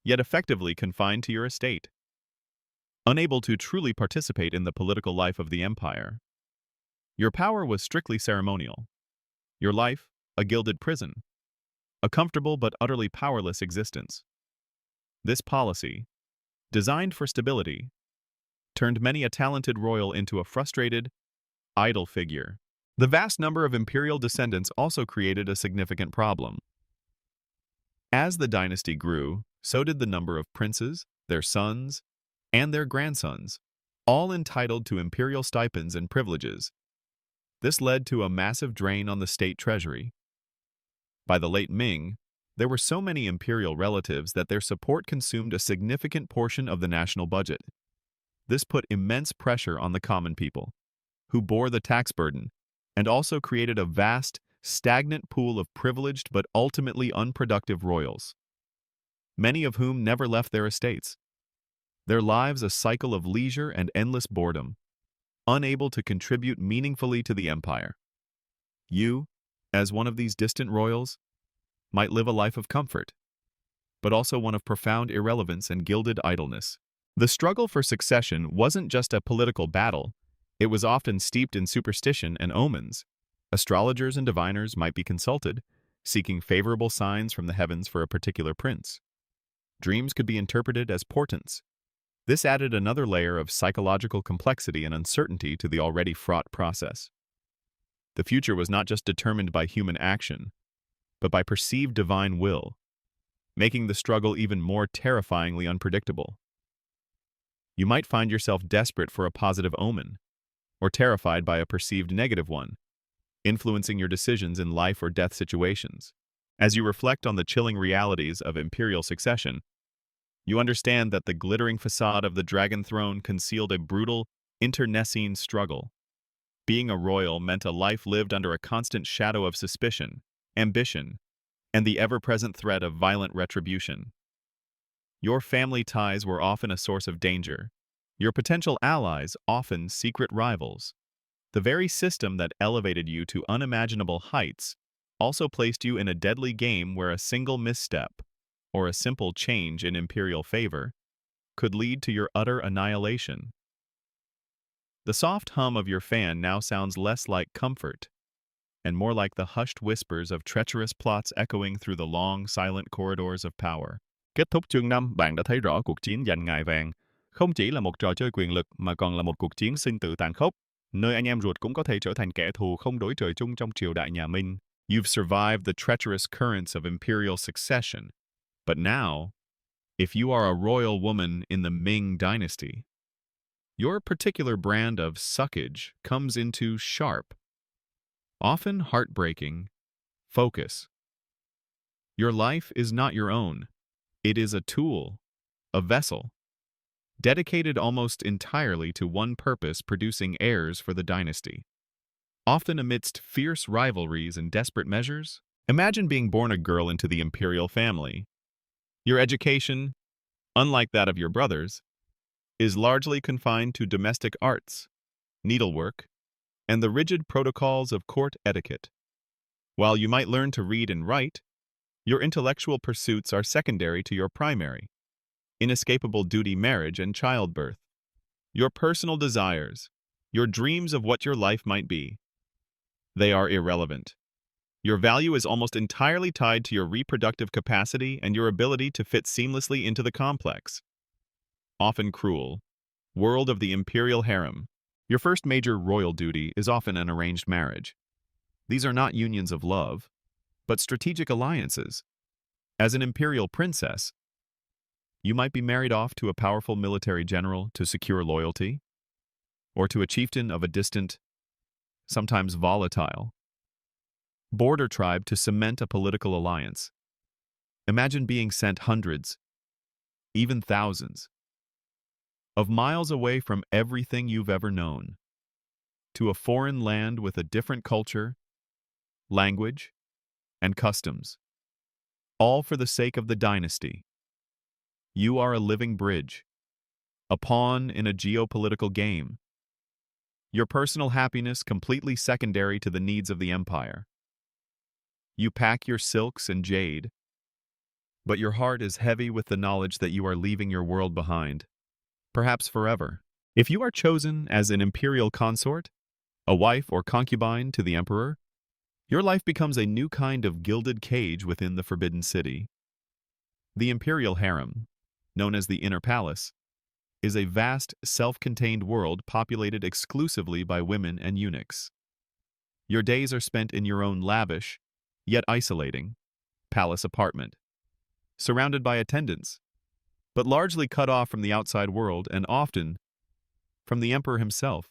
yet effectively confined to your estate, unable to truly participate in the political life of the empire. Your power was strictly ceremonial, your life a gilded prison, a comfortable but utterly powerless existence. This policy, designed for stability, turned many a talented royal into a frustrated, idle figure. The vast number of imperial descendants also created a significant problem. As the dynasty grew, so did the number of princes, their sons, and their grandsons, all entitled to imperial stipends and privileges. This led to a massive drain on the state treasury. By the late Ming, there were so many imperial relatives that their support consumed a significant portion of the national budget. This put immense pressure on the common people, who bore the tax burden, and also created a vast, stagnant pool of privileged but ultimately unproductive royals, many of whom never left their estates. Their lives a cycle of leisure and endless boredom, unable to contribute meaningfully to the empire. You, as one of these distant royals, might live a life of comfort, but also one of profound irrelevance and gilded idleness. The struggle for succession wasn't just a political battle, it was often steeped in superstition and omens. Astrologers and diviners might be consulted, seeking favorable signs from the heavens for a particular prince. Dreams could be interpreted as portents. This added another layer of psychological complexity and uncertainty to the already fraught process. The future was not just determined by human action, but by perceived divine will, making the struggle even more terrifyingly unpredictable. You might find yourself desperate for a positive omen, or terrified by a perceived negative one, influencing your decisions in life or death situations. As you reflect on the chilling realities of imperial succession, you understand that the glittering facade of the Dragon Throne concealed a brutal, internecine struggle. Being a royal meant a life lived under a constant shadow of suspicion, ambition, and the ever-present threat of violent retribution. Your family ties were often a source of danger, your potential allies often secret rivals. The very system that elevated you to unimaginable heights also placed you in a deadly game where a single misstep, or a simple change in imperial favor, could lead to your utter annihilation. The soft hum of your fan now sounds less like comfort, and more like the hushed whispers of treacherous plots echoing through the long, silent corridors of power. Kết thúc chương 5, bạn đã thấy rõ cuộc chiến giành ngài vàng. Không chỉ là một trò chơi quyền lực mà còn là một cuộc chiến sinh tử tàn khốc, nơi anh em ruột cũng có thể trở thành kẻ thù không đối trời chung trong triều đại nhà Minh. You've survived the treacherous currents of imperial succession. But now, if you are a royal woman in the Ming Dynasty, your particular brand of suckage comes into sharp, often heartbreaking, focus. Your life is not your own. It is a tool, a vessel, dedicated almost entirely to one purpose: producing heirs for the dynasty. Often amidst fierce rivalries and desperate measures, imagine being born a girl into the imperial family. Your education, unlike that of your brothers, is largely confined to domestic arts, needlework, and the rigid protocols of court etiquette. While you might learn to read and write, your intellectual pursuits are secondary to your primary, inescapable duty: marriage and childbirth. Your personal desires, your dreams of what your life might be, they are irrelevant. Your value is almost entirely tied to your reproductive capacity and your ability to fit seamlessly into the complex, often cruel, world of the imperial harem. Your first major royal duty is often an arranged marriage. These are not unions of love, but strategic alliances. As an imperial princess, you might be married off to a powerful military general to secure loyalty, or to a chieftain of a distant, sometimes volatile, border tribe to cement a political alliance. Imagine being sent hundreds, even thousands, of miles away from everything you've ever known, to a foreign land with a different culture, language, and customs, all for the sake of the dynasty. You are a living bridge, a pawn in a geopolitical game, your personal happiness completely secondary to the needs of the empire. You pack your silks and jade, but your heart is heavy with the knowledge that you are leaving your world behind, perhaps forever. If you are chosen as an imperial consort, a wife or concubine to the emperor, your life becomes a new kind of gilded cage within the Forbidden City. The imperial harem, known as the Inner Palace, is a vast, self-contained world populated exclusively by women and eunuchs. Your days are spent in your own lavish, yet isolating, palace apartment, surrounded by attendants, but largely cut off from the outside world and often from the emperor himself.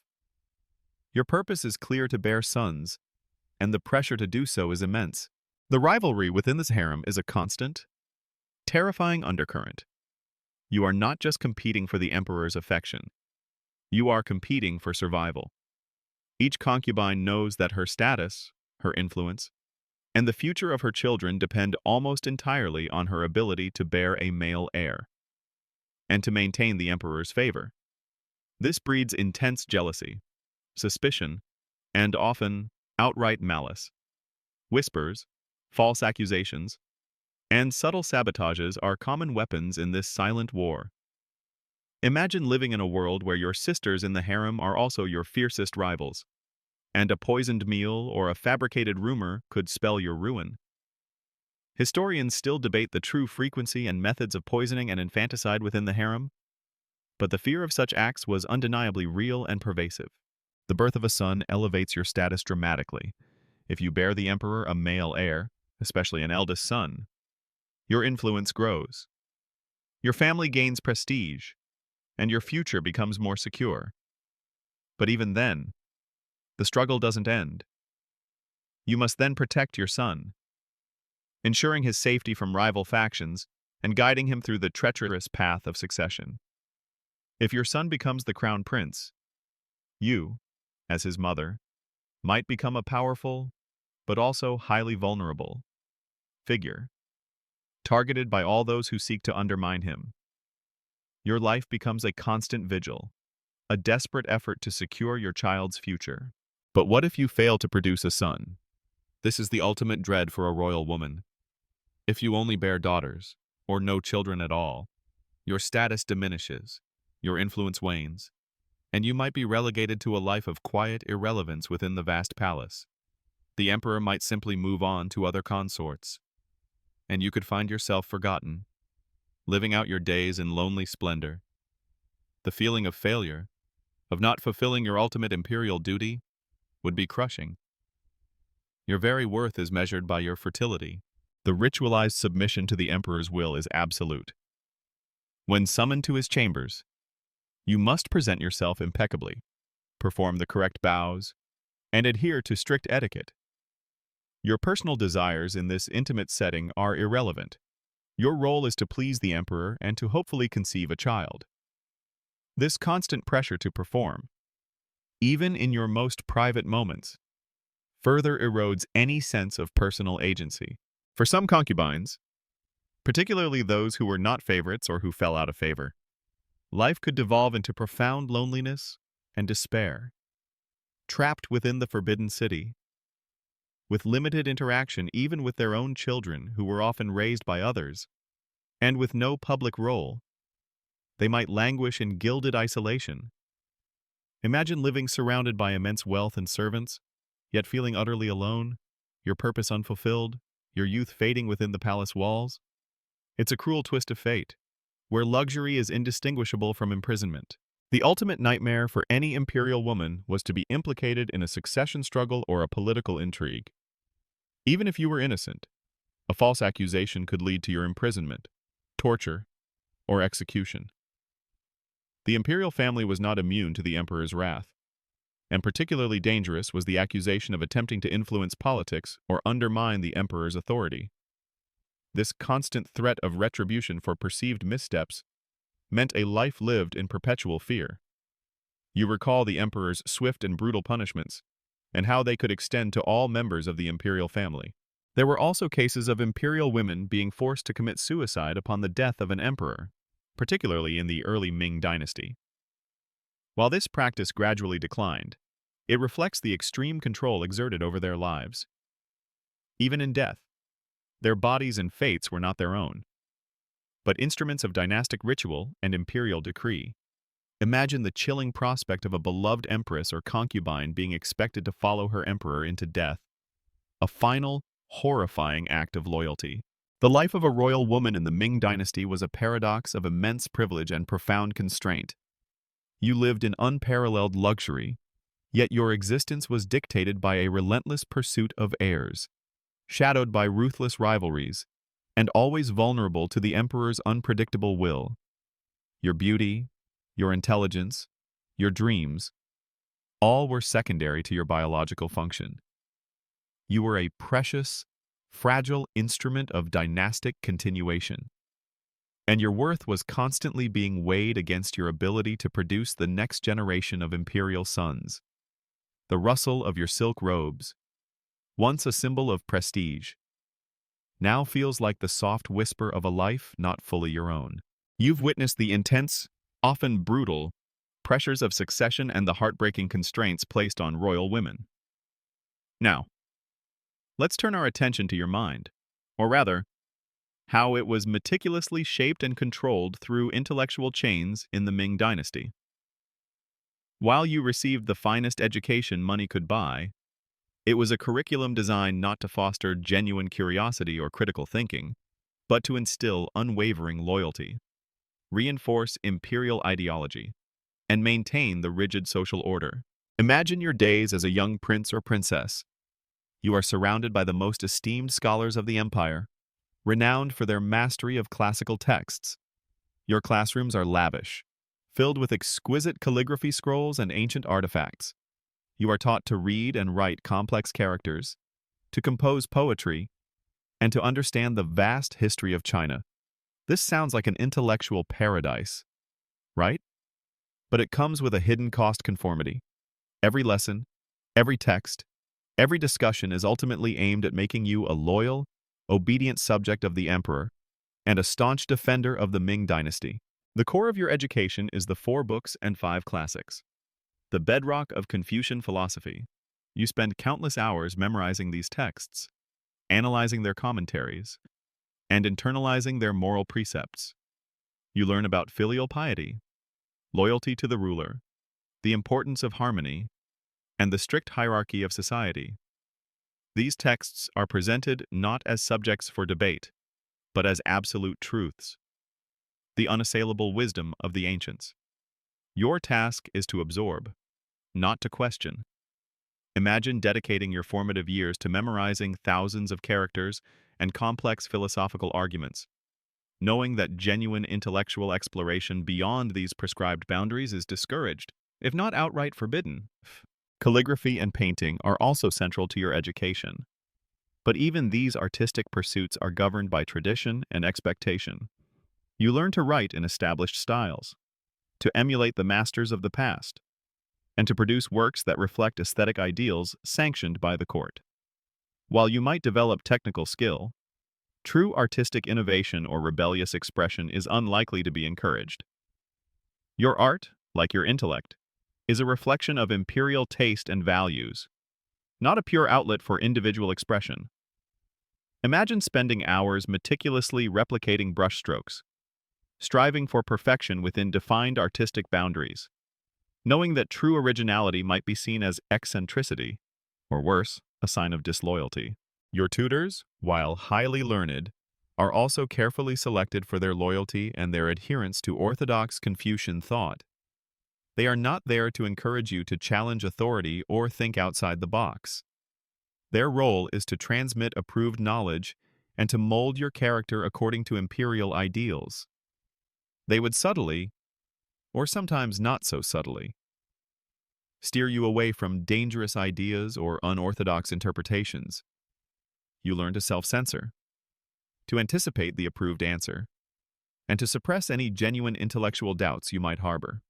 Your purpose is clear: to bear sons, and the pressure to do so is immense. The rivalry within this harem is a constant, terrifying undercurrent. You are not just competing for the emperor's affection. You are competing for survival. Each concubine knows that her status, her influence, and the future of her children depend almost entirely on her ability to bear a male heir and to maintain the emperor's favor. This breeds intense jealousy, suspicion, and often outright malice. Whispers, false accusations, and subtle sabotages are common weapons in this silent war. Imagine living in a world where your sisters in the harem are also your fiercest rivals, and a poisoned meal or a fabricated rumor could spell your ruin. Historians still debate the true frequency and methods of poisoning and infanticide within the harem, but the fear of such acts was undeniably real and pervasive. The birth of a son elevates your status dramatically. If you bear the emperor a male heir, especially an eldest son, your influence grows. Your family gains prestige, and your future becomes more secure. But even then, the struggle doesn't end. You must then protect your son, ensuring his safety from rival factions and guiding him through the treacherous path of succession. If your son becomes the crown prince, you, as his mother, might become a powerful, but also highly vulnerable, figure, targeted by all those who seek to undermine him. Your life becomes a constant vigil, a desperate effort to secure your child's future. But what if you fail to produce a son? This is the ultimate dread for a royal woman. If you only bear daughters, or no children at all, your status diminishes, your influence wanes, and you might be relegated to a life of quiet irrelevance within the vast palace. The emperor might simply move on to other consorts, and you could find yourself forgotten, living out your days in lonely splendor. The feeling of failure, of not fulfilling your ultimate imperial duty, would be crushing. Your very worth is measured by your fertility. The ritualized submission to the emperor's will is absolute. When summoned to his chambers, you must present yourself impeccably, perform the correct bows, and adhere to strict etiquette. Your personal desires in this intimate setting are irrelevant. Your role is to please the emperor and to hopefully conceive a child. This constant pressure to perform, even in your most private moments, further erodes any sense of personal agency. For some concubines, particularly those who were not favorites or who fell out of favor, life could devolve into profound loneliness and despair. Trapped within the forbidden city, with limited interaction even with their own children who were often raised by others, and with no public role, they might languish in gilded isolation. Imagine living surrounded by immense wealth and servants, yet feeling utterly alone, your purpose unfulfilled, your youth fading within the palace walls. It's a cruel twist of fate, where luxury is indistinguishable from imprisonment. The ultimate nightmare for any imperial woman was to be implicated in a succession struggle or a political intrigue. Even if you were innocent, a false accusation could lead to your imprisonment, torture, or execution. The imperial family was not immune to the emperor's wrath, and particularly dangerous was the accusation of attempting to influence politics or undermine the emperor's authority. This constant threat of retribution for perceived missteps meant a life lived in perpetual fear. You recall the emperor's swift and brutal punishments, and how they could extend to all members of the imperial family. There were also cases of imperial women being forced to commit suicide upon the death of an emperor, particularly in the early Ming Dynasty. While this practice gradually declined, it reflects the extreme control exerted over their lives. Even in death, their bodies and fates were not their own, but instruments of dynastic ritual and imperial decree. Imagine the chilling prospect of a beloved empress or concubine being expected to follow her emperor into death, a final, horrifying act of loyalty. The life of a royal woman in the Ming Dynasty was a paradox of immense privilege and profound constraint. You lived in unparalleled luxury, yet your existence was dictated by a relentless pursuit of heirs, shadowed by ruthless rivalries, and always vulnerable to the emperor's unpredictable will. Your beauty, your intelligence, your dreams, all were secondary to your biological function. You were a precious, fragile instrument of dynastic continuation, and your worth was constantly being weighed against your ability to produce the next generation of imperial sons. The rustle of your silk robes, once a symbol of prestige, now feels like the soft whisper of a life not fully your own. You've witnessed the intense, often brutal, pressures of succession and the heartbreaking constraints placed on royal women. Now, let's turn our attention to your mind, or rather, how it was meticulously shaped and controlled through intellectual chains in the Ming Dynasty. While you received the finest education money could buy, it was a curriculum designed not to foster genuine curiosity or critical thinking, but to instill unwavering loyalty, reinforce imperial ideology, and maintain the rigid social order. Imagine your days as a young prince or princess. You are surrounded by the most esteemed scholars of the empire, renowned for their mastery of classical texts. Your classrooms are lavish, filled with exquisite calligraphy scrolls and ancient artifacts. You are taught to read and write complex characters, to compose poetry, and to understand the vast history of China. This sounds like an intellectual paradise, right? But it comes with a hidden cost: conformity. Every lesson, every text, every discussion is ultimately aimed at making you a loyal, obedient subject of the emperor and a staunch defender of the Ming dynasty. The core of your education is the 4 books and 5 classics, the bedrock of Confucian philosophy. You spend countless hours memorizing these texts, analyzing their commentaries, and internalizing their moral precepts. You learn about filial piety, loyalty to the ruler, the importance of harmony, and the strict hierarchy of society. These texts are presented not as subjects for debate, but as absolute truths, the unassailable wisdom of the ancients. Your task is to absorb, not to question. Imagine dedicating your formative years to memorizing thousands of characters and complex philosophical arguments, knowing that genuine intellectual exploration beyond these prescribed boundaries is discouraged, if not outright forbidden. Calligraphy and painting are also central to your education. But even these artistic pursuits are governed by tradition and expectation. You learn to write in established styles, to emulate the masters of the past, and to produce works that reflect aesthetic ideals sanctioned by the court. While you might develop technical skill, true artistic innovation or rebellious expression is unlikely to be encouraged. Your art, like your intellect, is a reflection of imperial taste and values, not a pure outlet for individual expression. Imagine spending hours meticulously replicating brushstrokes, striving for perfection within defined artistic boundaries, knowing that true originality might be seen as eccentricity, or worse, a sign of disloyalty. Your tutors, while highly learned, are also carefully selected for their loyalty and their adherence to orthodox Confucian thought. They are not there to encourage you to challenge authority or think outside the box. Their role is to transmit approved knowledge and to mold your character according to imperial ideals. They would subtly, or sometimes not so subtly, steer you away from dangerous ideas or unorthodox interpretations. You learn to self-censor, to anticipate the approved answer, and to suppress any genuine intellectual doubts you might harbor.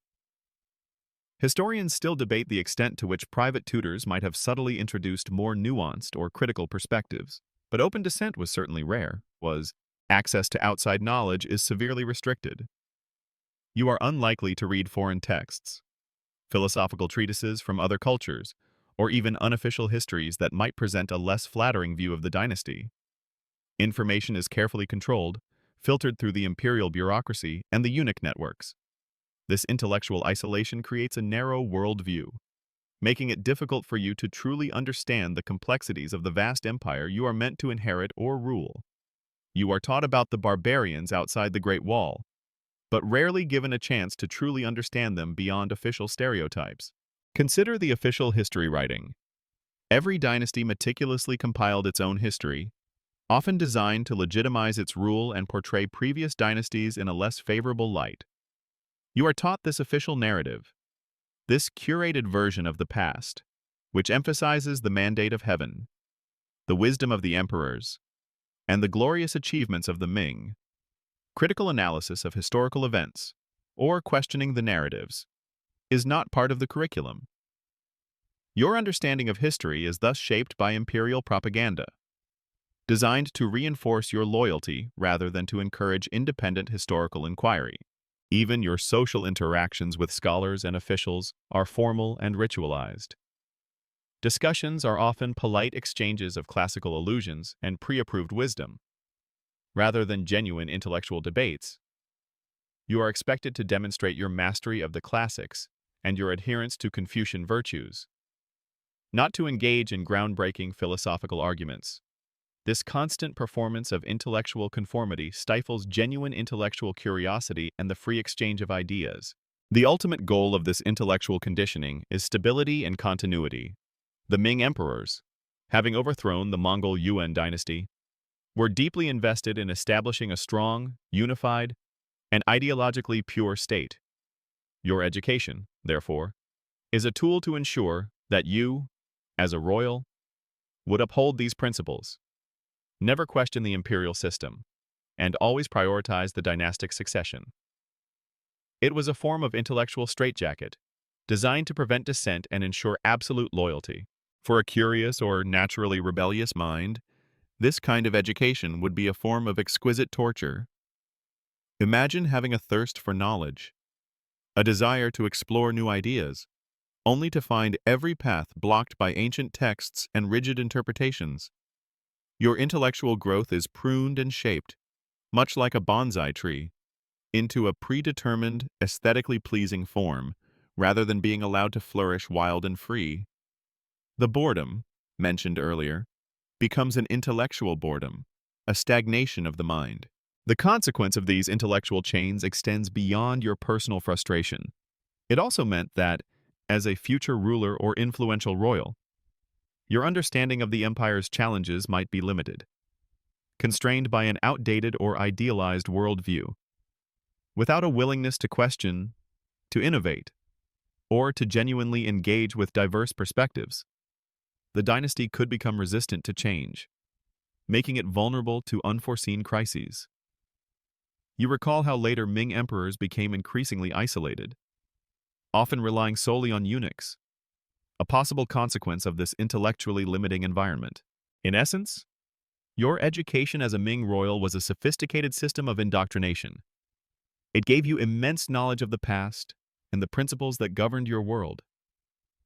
Historians still debate the extent to which private tutors might have subtly introduced more nuanced or critical perspectives, but open dissent was certainly rare. Access to outside knowledge is severely restricted. You are unlikely to read foreign texts, philosophical treatises from other cultures, or even unofficial histories that might present a less flattering view of the dynasty. Information is carefully controlled, filtered through the imperial bureaucracy and the eunuch networks. This intellectual isolation creates a narrow worldview, making it difficult for you to truly understand the complexities of the vast empire you are meant to inherit or rule. You are taught about the barbarians outside the Great Wall, but rarely given a chance to truly understand them beyond official stereotypes. Consider the official history writing. Every dynasty meticulously compiled its own history, often designed to legitimize its rule and portray previous dynasties in a less favorable light. You are taught this official narrative, this curated version of the past, which emphasizes the mandate of heaven, the wisdom of the emperors, and the glorious achievements of the Ming. Critical analysis of historical events, or questioning the narratives, is not part of the curriculum. Your understanding of history is thus shaped by imperial propaganda, designed to reinforce your loyalty rather than to encourage independent historical inquiry. Even your social interactions with scholars and officials are formal and ritualized. Discussions are often polite exchanges of classical allusions and pre-approved wisdom, rather than genuine intellectual debates. You are expected to demonstrate your mastery of the classics and your adherence to Confucian virtues, not to engage in groundbreaking philosophical arguments. This constant performance of intellectual conformity stifles genuine intellectual curiosity and the free exchange of ideas. The ultimate goal of this intellectual conditioning is stability and continuity. The Ming emperors, having overthrown the Mongol Yuan dynasty, were deeply invested in establishing a strong, unified, and ideologically pure state. Your education, therefore, is a tool to ensure that you, as a royal, would uphold these principles, never question the imperial system, and always prioritize the dynastic succession. It was a form of intellectual straitjacket, designed to prevent dissent and ensure absolute loyalty. For a curious or naturally rebellious mind, this kind of education would be a form of exquisite torture. Imagine having a thirst for knowledge, a desire to explore new ideas, only to find every path blocked by ancient texts and rigid interpretations. Your intellectual growth is pruned and shaped, much like a bonsai tree, into a predetermined, aesthetically pleasing form, rather than being allowed to flourish wild and free. The boredom, mentioned earlier, becomes an intellectual boredom, a stagnation of the mind. The consequence of these intellectual chains extends beyond your personal frustration. It also meant that, as a future ruler or influential royal, your understanding of the empire's challenges might be limited, constrained by an outdated or idealized worldview. Without a willingness to question, to innovate, or to genuinely engage with diverse perspectives, the dynasty could become resistant to change, making it vulnerable to unforeseen crises. You recall how later Ming emperors became increasingly isolated, often relying solely on eunuchs, a possible consequence of this intellectually limiting environment. In essence, your education as a Ming royal was a sophisticated system of indoctrination. It gave you immense knowledge of the past and the principles that governed your world,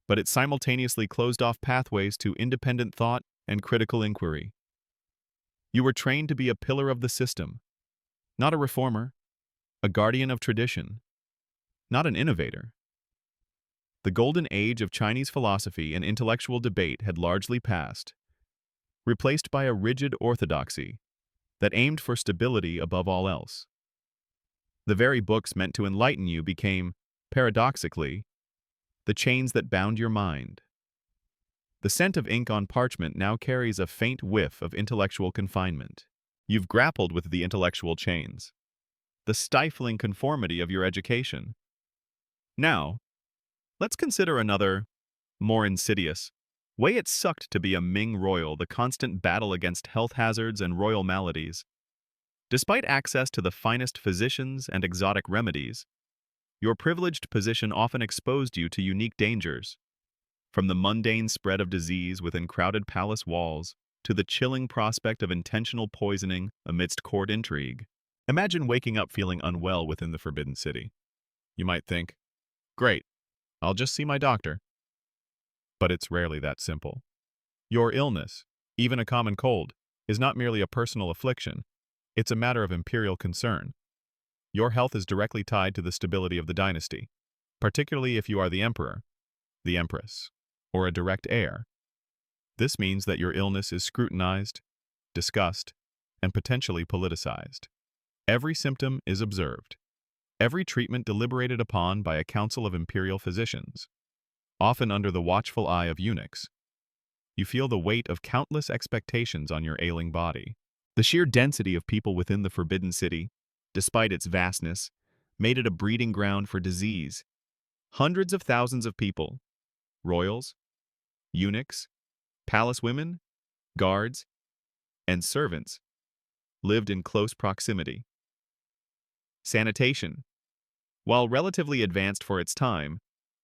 but it simultaneously closed off pathways to independent thought and critical inquiry. You were trained to be a pillar of the system, not a reformer, a guardian of tradition, not an innovator. The golden age of Chinese philosophy and intellectual debate had largely passed, replaced by a rigid orthodoxy that aimed for stability above all else. The very books meant to enlighten you became, paradoxically, the chains that bound your mind. The scent of ink on parchment now carries a faint whiff of intellectual confinement. You've grappled with the intellectual chains, the stifling conformity of your education. Now, let's consider another, more insidious, way it sucked to be a Ming royal, the constant battle against health hazards and royal maladies. Despite access to the finest physicians and exotic remedies, your privileged position often exposed you to unique dangers, from the mundane spread of disease within crowded palace walls to the chilling prospect of intentional poisoning amidst court intrigue. Imagine waking up feeling unwell within the Forbidden City. You might think, great, I'll just see my doctor. But it's rarely that simple. Your illness, even a common cold, is not merely a personal affliction. It's a matter of imperial concern. Your health is directly tied to the stability of the dynasty, particularly if you are the emperor, the empress, or a direct heir. This means that your illness is scrutinized, discussed, and potentially politicized. Every symptom is observed, every treatment deliberated upon by a council of imperial physicians, often under the watchful eye of eunuchs. You feel the weight of countless expectations on your ailing body. The sheer density of people within the Forbidden City, despite its vastness, made it a breeding ground for disease. Hundreds of thousands of people, royals, eunuchs, palace women, guards, and servants, lived in close proximity. Sanitation, while relatively advanced for its time,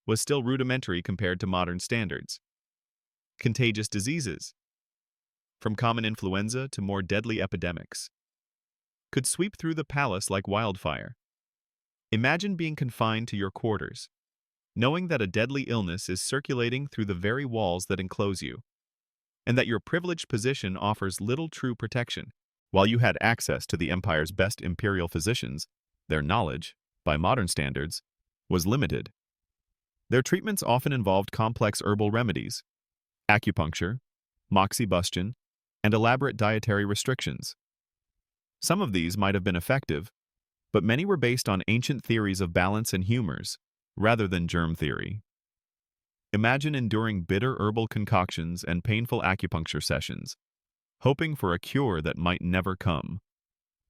was still rudimentary compared to modern standards. Contagious diseases, from common influenza to more deadly epidemics, could sweep through the palace like wildfire. Imagine being confined to your quarters, knowing that a deadly illness is circulating through the very walls that enclose you, and that your privileged position offers little true protection. While you had access to the empire's best imperial physicians, their knowledge, by modern standards, was limited. Their treatments often involved complex herbal remedies, acupuncture, moxibustion, and elaborate dietary restrictions. Some of these might have been effective, but many were based on ancient theories of balance and humors, rather than germ theory. Imagine enduring bitter herbal concoctions and painful acupuncture sessions, hoping for a cure that might never come,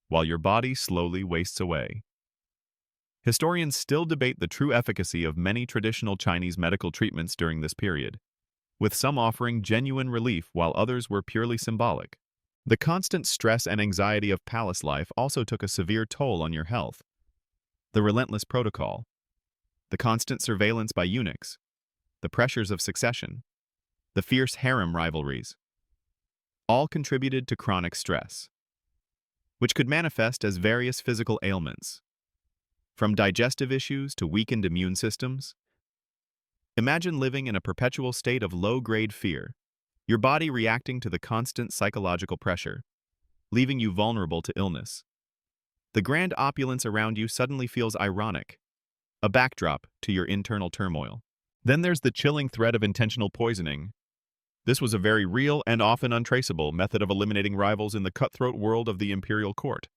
while your body slowly wastes away. Historians still debate the true efficacy of many traditional Chinese medical treatments during this period, with some offering genuine relief while others were purely symbolic. The constant stress and anxiety of palace life also took a severe toll on your health. The relentless protocol, the constant surveillance by eunuchs, the pressures of succession, the fierce harem rivalries, all contributed to chronic stress, which could manifest as various physical ailments, from digestive issues to weakened immune systems. Imagine living in a perpetual state of low-grade fear, your body reacting to the constant psychological pressure, leaving you vulnerable to illness. The grand opulence around you suddenly feels ironic, a backdrop to your internal turmoil. Then there's the chilling threat of intentional poisoning. This was a very real and often untraceable method of eliminating rivals in the cutthroat world of the imperial court.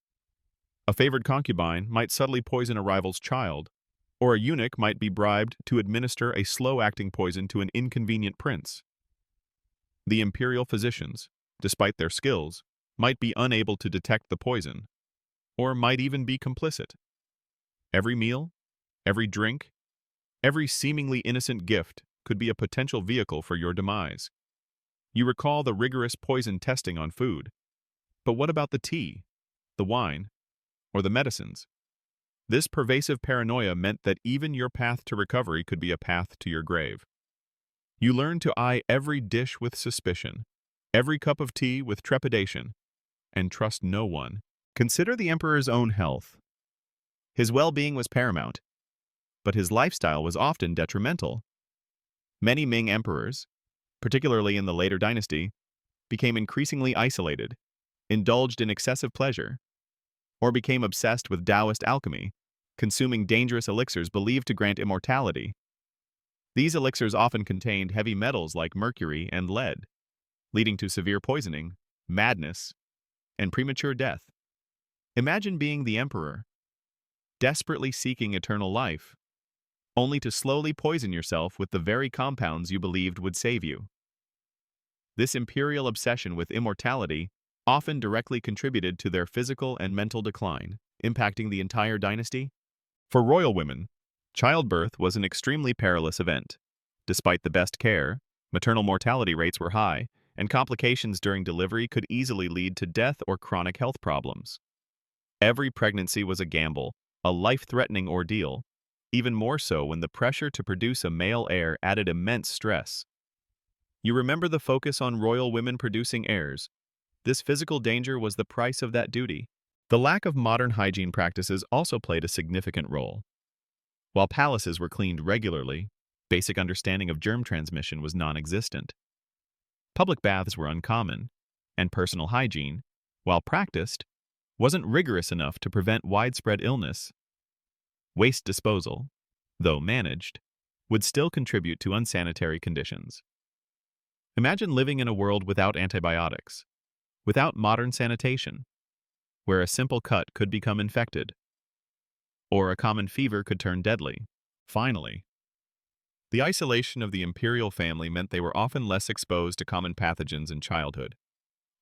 A favored concubine might subtly poison a rival's child, or a eunuch might be bribed to administer a slow-acting poison to an inconvenient prince. The imperial physicians, despite their skills, might be unable to detect the poison, or might even be complicit. Every meal, every drink, every seemingly innocent gift could be a potential vehicle for your demise. You recall the rigorous poison testing on food, but what about the tea, the wine, or the medicines? This pervasive paranoia meant that even your path to recovery could be a path to your grave. You learn to eye every dish with suspicion, every cup of tea with trepidation, and trust no one. Consider the emperor's own health. His well-being was paramount, but his lifestyle was often detrimental. Many Ming emperors, particularly in the later dynasty, became increasingly isolated, indulged in excessive pleasure, or became obsessed with Taoist alchemy, consuming dangerous elixirs believed to grant immortality. These elixirs often contained heavy metals like mercury and lead, leading to severe poisoning, madness, and premature death. Imagine being the emperor, desperately seeking eternal life, only to slowly poison yourself with the very compounds you believed would save you. This imperial obsession with immortality often directly contributed to their physical and mental decline, impacting the entire dynasty. For royal women, childbirth was an extremely perilous event. Despite the best care, maternal mortality rates were high, and complications during delivery could easily lead to death or chronic health problems. Every pregnancy was a gamble, a life-threatening ordeal, even more so when the pressure to produce a male heir added immense stress. You remember the focus on royal women producing heirs. This physical danger was the price of that duty. The lack of modern hygiene practices also played a significant role. While palaces were cleaned regularly, basic understanding of germ transmission was non-existent. Public baths were uncommon, and personal hygiene, while practiced, wasn't rigorous enough to prevent widespread illness. Waste disposal, though managed, would still contribute to unsanitary conditions. Imagine living in a world without antibiotics, without modern sanitation, where a simple cut could become infected, or a common fever could turn deadly. Finally, the isolation of the imperial family meant they were often less exposed to common pathogens in childhood,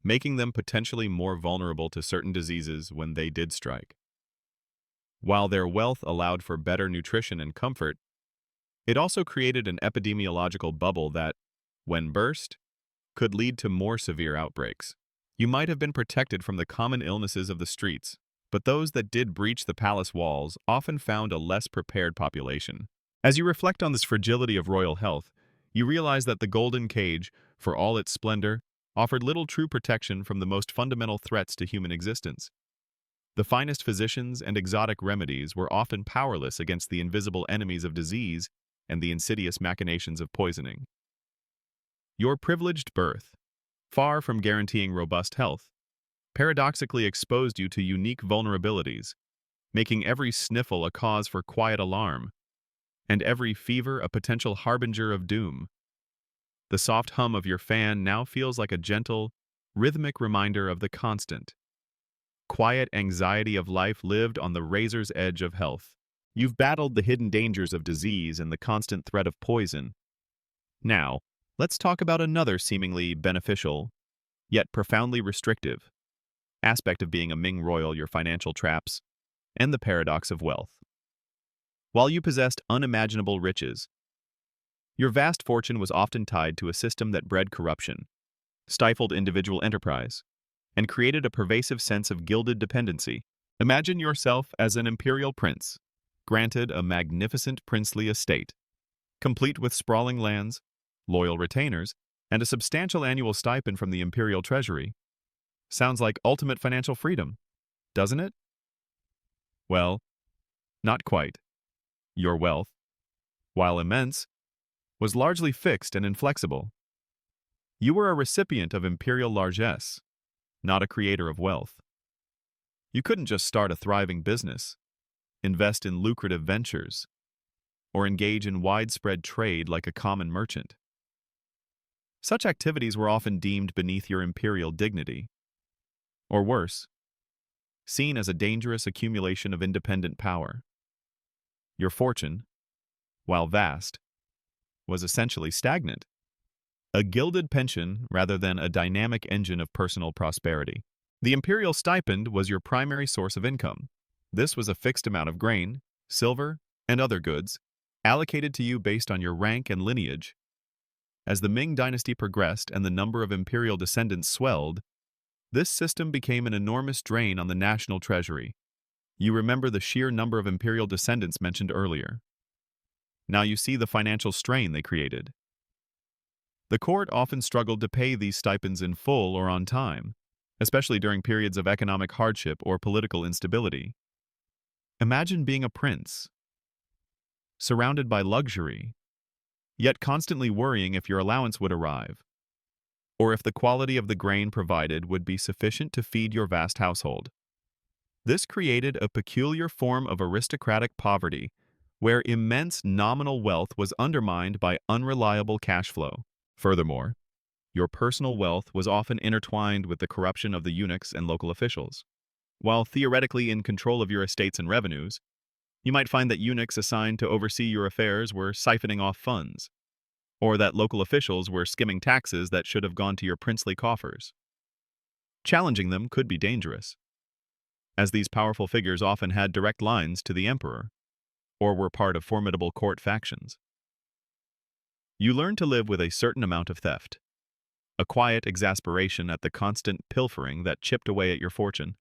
making them potentially more vulnerable to certain diseases when they did strike. While their wealth allowed for better nutrition and comfort, it also created an epidemiological bubble that, when burst, could lead to more severe outbreaks. You might have been protected from the common illnesses of the streets, but those that did breach the palace walls often found a less prepared population. As you reflect on this fragility of royal health, you realize that the golden cage, for all its splendor, offered little true protection from the most fundamental threats to human existence. The finest physicians and exotic remedies were often powerless against the invisible enemies of disease and the insidious machinations of poisoning. Your privileged birth, far from guaranteeing robust health, paradoxically exposed you to unique vulnerabilities, making every sniffle a cause for quiet alarm, and every fever a potential harbinger of doom. The soft hum of your fan now feels like a gentle, rhythmic reminder of the constant, quiet anxiety of life lived on the razor's edge of health. You've battled the hidden dangers of disease and the constant threat of poison. Now, let's talk about another seemingly beneficial, yet profoundly restrictive, aspect of being a Ming royal: your financial traps and the paradox of wealth. While you possessed unimaginable riches, your vast fortune was often tied to a system that bred corruption, stifled individual enterprise, and created a pervasive sense of gilded dependency. Imagine yourself as an imperial prince, granted a magnificent princely estate, complete with sprawling lands, loyal retainers, and a substantial annual stipend from the imperial treasury. Sounds like ultimate financial freedom, doesn't it? Well, not quite. Your wealth, while immense, was largely fixed and inflexible. You were a recipient of imperial largesse, not a creator of wealth. You couldn't just start a thriving business, invest in lucrative ventures, or engage in widespread trade like a common merchant. Such activities were often deemed beneath your imperial dignity, or worse, seen as a dangerous accumulation of independent power. Your fortune, while vast, was essentially stagnant, a gilded pension rather than a dynamic engine of personal prosperity. The imperial stipend was your primary source of income. This was a fixed amount of grain, silver, and other goods, allocated to you based on your rank and lineage. As the Ming Dynasty progressed and the number of imperial descendants swelled, this system became an enormous drain on the national treasury. You remember the sheer number of imperial descendants mentioned earlier. Now you see the financial strain they created. The court often struggled to pay these stipends in full or on time, especially during periods of economic hardship or political instability. Imagine being a prince, surrounded by luxury, yet constantly worrying if your allowance would arrive, or if the quality of the grain provided would be sufficient to feed your vast household. This created a peculiar form of aristocratic poverty, where immense nominal wealth was undermined by unreliable cash flow. Furthermore, your personal wealth was often intertwined with the corruption of the eunuchs and local officials. While theoretically in control of your estates and revenues, you might find that eunuchs assigned to oversee your affairs were siphoning off funds, or that local officials were skimming taxes that should have gone to your princely coffers. Challenging them could be dangerous, as these powerful figures often had direct lines to the emperor, or were part of formidable court factions. You learned to live with a certain amount of theft, a quiet exasperation at the constant pilfering that chipped away at your fortune,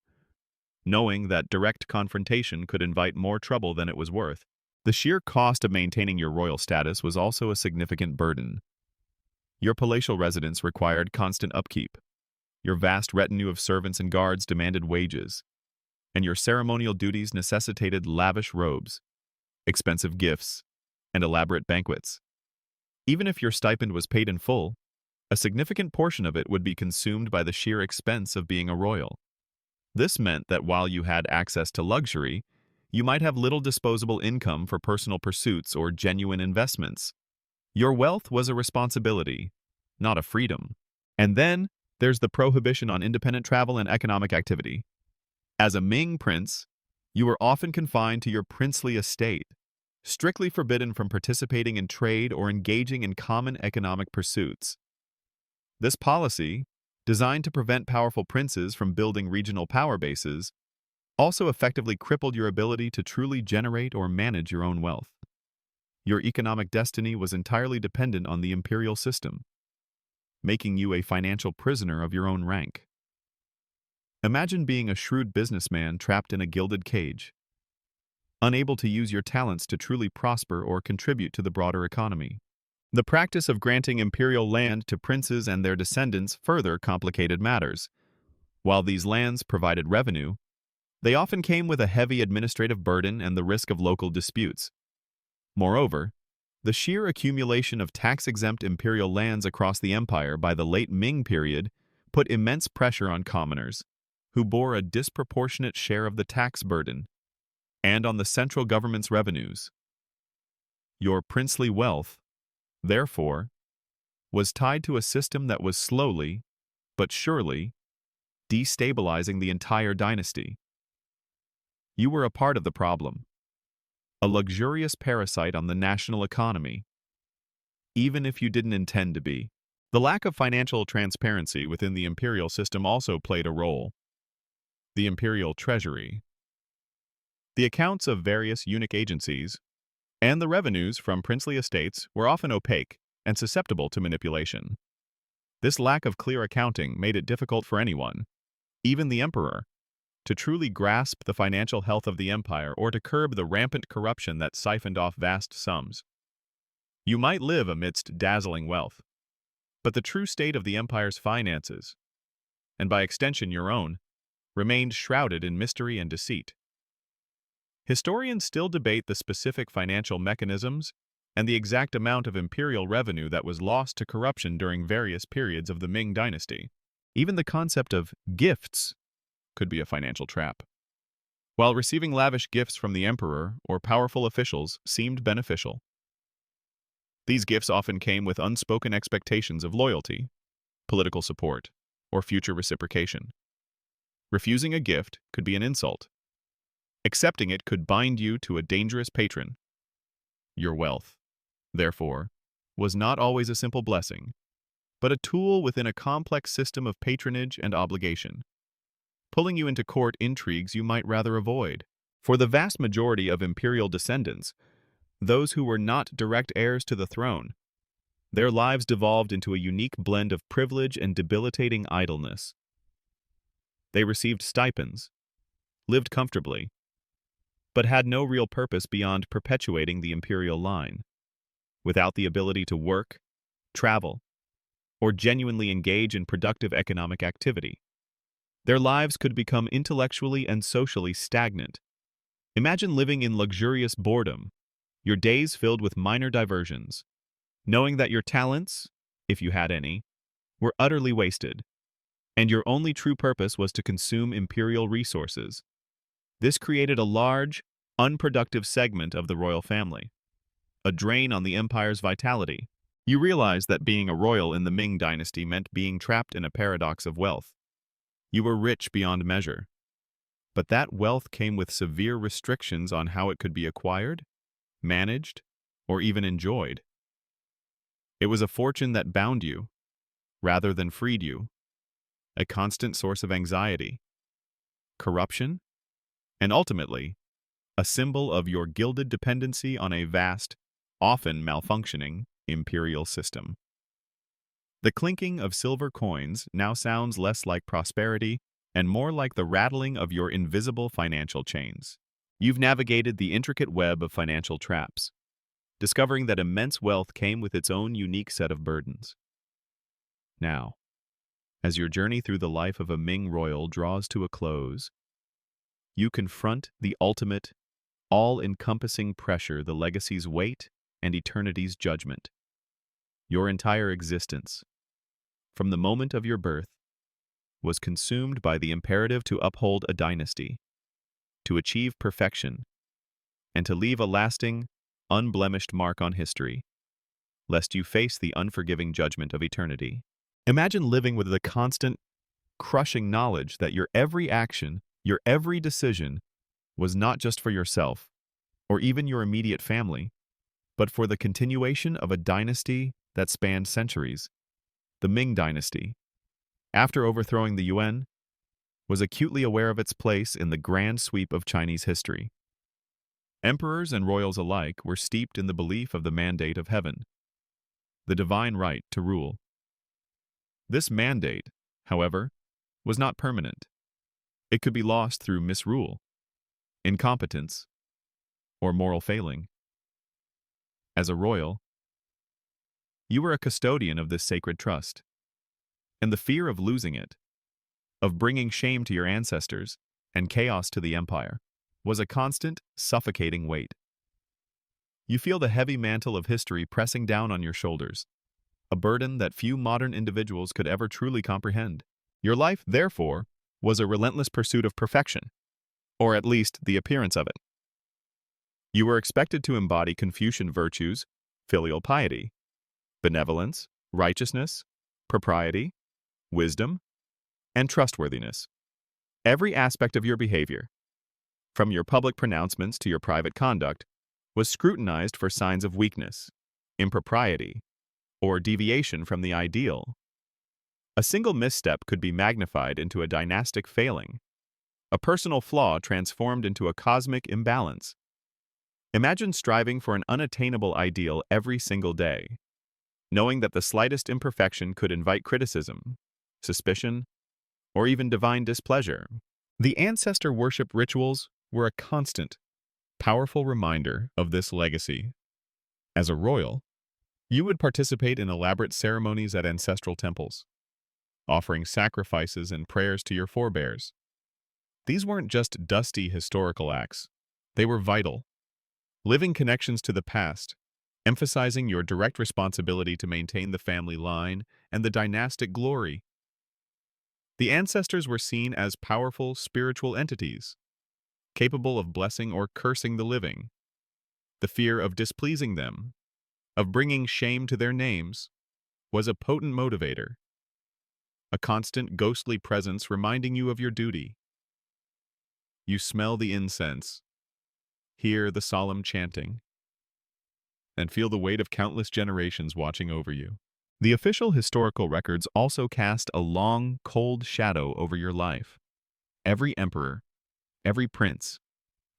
knowing that direct confrontation could invite more trouble than it was worth. The sheer cost of maintaining your royal status was also a significant burden. Your palatial residence required constant upkeep. Your vast retinue of servants and guards demanded wages, and your ceremonial duties necessitated lavish robes, expensive gifts, and elaborate banquets. Even if your stipend was paid in full, a significant portion of it would be consumed by the sheer expense of being a royal. This meant that while you had access to luxury, you might have little disposable income for personal pursuits or genuine investments. Your wealth was a responsibility, not a freedom. And then, there's the prohibition on independent travel and economic activity. As a Ming prince, you were often confined to your princely estate, strictly forbidden from participating in trade or engaging in common economic pursuits. This policy, designed to prevent powerful princes from building regional power bases, also effectively crippled your ability to truly generate or manage your own wealth. Your economic destiny was entirely dependent on the imperial system, making you a financial prisoner of your own rank. Imagine being a shrewd businessman trapped in a gilded cage, unable to use your talents to truly prosper or contribute to the broader economy. The practice of granting imperial land to princes and their descendants further complicated matters. While these lands provided revenue, they often came with a heavy administrative burden and the risk of local disputes. Moreover, the sheer accumulation of tax-exempt imperial lands across the empire by the late Ming period put immense pressure on commoners, who bore a disproportionate share of the tax burden, and on the central government's revenues. Your princely wealth, therefore, was tied to a system that was slowly, but surely, destabilizing the entire dynasty. You were a part of the problem, a luxurious parasite on the national economy, even if you didn't intend to be. The lack of financial transparency within the imperial system also played a role. The imperial treasury. The accounts of various eunuch agencies, And the revenues from princely estates were often opaque and susceptible to manipulation. This lack of clear accounting made it difficult for anyone, even the emperor, to truly grasp the financial health of the empire or to curb the rampant corruption that siphoned off vast sums. You might live amidst dazzling wealth, but the true state of the empire's finances, and by extension your own, remained shrouded in mystery and deceit. Historians still debate the specific financial mechanisms and the exact amount of imperial revenue that was lost to corruption during various periods of the Ming dynasty. Even the concept of gifts could be a financial trap. While receiving lavish gifts from the emperor or powerful officials seemed beneficial, these gifts often came with unspoken expectations of loyalty, political support, or future reciprocation. Refusing a gift could be an insult. Accepting it could bind you to a dangerous patron. Your wealth, therefore, was not always a simple blessing, but a tool within a complex system of patronage and obligation, pulling you into court intrigues you might rather avoid. For the vast majority of imperial descendants, those who were not direct heirs to the throne, their lives devolved into a unique blend of privilege and debilitating idleness. They received stipends, lived comfortably, but had no real purpose beyond perpetuating the imperial line. Without the ability to work, travel, or genuinely engage in productive economic activity, their lives could become intellectually and socially stagnant. Imagine living in luxurious boredom, your days filled with minor diversions, knowing that your talents, if you had any, were utterly wasted, and your only true purpose was to consume imperial resources. This created a large, unproductive segment of the royal family, a drain on the empire's vitality. You realize that being a royal in the Ming dynasty meant being trapped in a paradox of wealth. You were rich beyond measure, but that wealth came with severe restrictions on how it could be acquired, managed, or even enjoyed. It was a fortune that bound you, rather than freed you, a constant source of anxiety, corruption, and ultimately, a symbol of your gilded dependency on a vast, often malfunctioning, imperial system. The clinking of silver coins now sounds less like prosperity and more like the rattling of your invisible financial chains. You've navigated the intricate web of financial traps, discovering that immense wealth came with its own unique set of burdens. Now, as your journey through the life of a Ming royal draws to a close, you confront the ultimate, all-encompassing pressure, the legacy's weight and eternity's judgment. Your entire existence, from the moment of your birth, was consumed by the imperative to uphold a dynasty, to achieve perfection, and to leave a lasting, unblemished mark on history, lest you face the unforgiving judgment of eternity. Imagine living with the constant, crushing knowledge that your every action, your every decision, was not just for yourself, or even your immediate family, but for the continuation of a dynasty that spanned centuries. The Ming dynasty, after overthrowing the Yuan, was acutely aware of its place in the grand sweep of Chinese history. Emperors and royals alike were steeped in the belief of the mandate of heaven, the divine right to rule. This mandate, however, was not permanent. It could be lost through misrule, incompetence, or moral failing. As a royal, you were a custodian of this sacred trust, and the fear of losing it, of bringing shame to your ancestors and chaos to the empire, was a constant, suffocating weight. You feel the heavy mantle of history pressing down on your shoulders, a burden that few modern individuals could ever truly comprehend. Your life, therefore, was a relentless pursuit of perfection, or at least the appearance of it. You were expected to embody Confucian virtues, filial piety, benevolence, righteousness, propriety, wisdom, and trustworthiness. Every aspect of your behavior, from your public pronouncements to your private conduct, was scrutinized for signs of weakness, impropriety, or deviation from the ideal. A single misstep could be magnified into a dynastic failing, a personal flaw transformed into a cosmic imbalance. Imagine striving for an unattainable ideal every single day, knowing that the slightest imperfection could invite criticism, suspicion, or even divine displeasure. The ancestor worship rituals were a constant, powerful reminder of this legacy. As a royal, you would participate in elaborate ceremonies at ancestral temples, offering sacrifices and prayers to your forebears. These weren't just dusty historical acts. They were vital, living connections to the past, emphasizing your direct responsibility to maintain the family line and the dynastic glory. The ancestors were seen as powerful spiritual entities, capable of blessing or cursing the living. The fear of displeasing them, of bringing shame to their names, was a potent motivator, a constant ghostly presence reminding you of your duty. You smell the incense, hear the solemn chanting, and feel the weight of countless generations watching over you. The official historical records also cast a long, cold shadow over your life. Every emperor, every prince,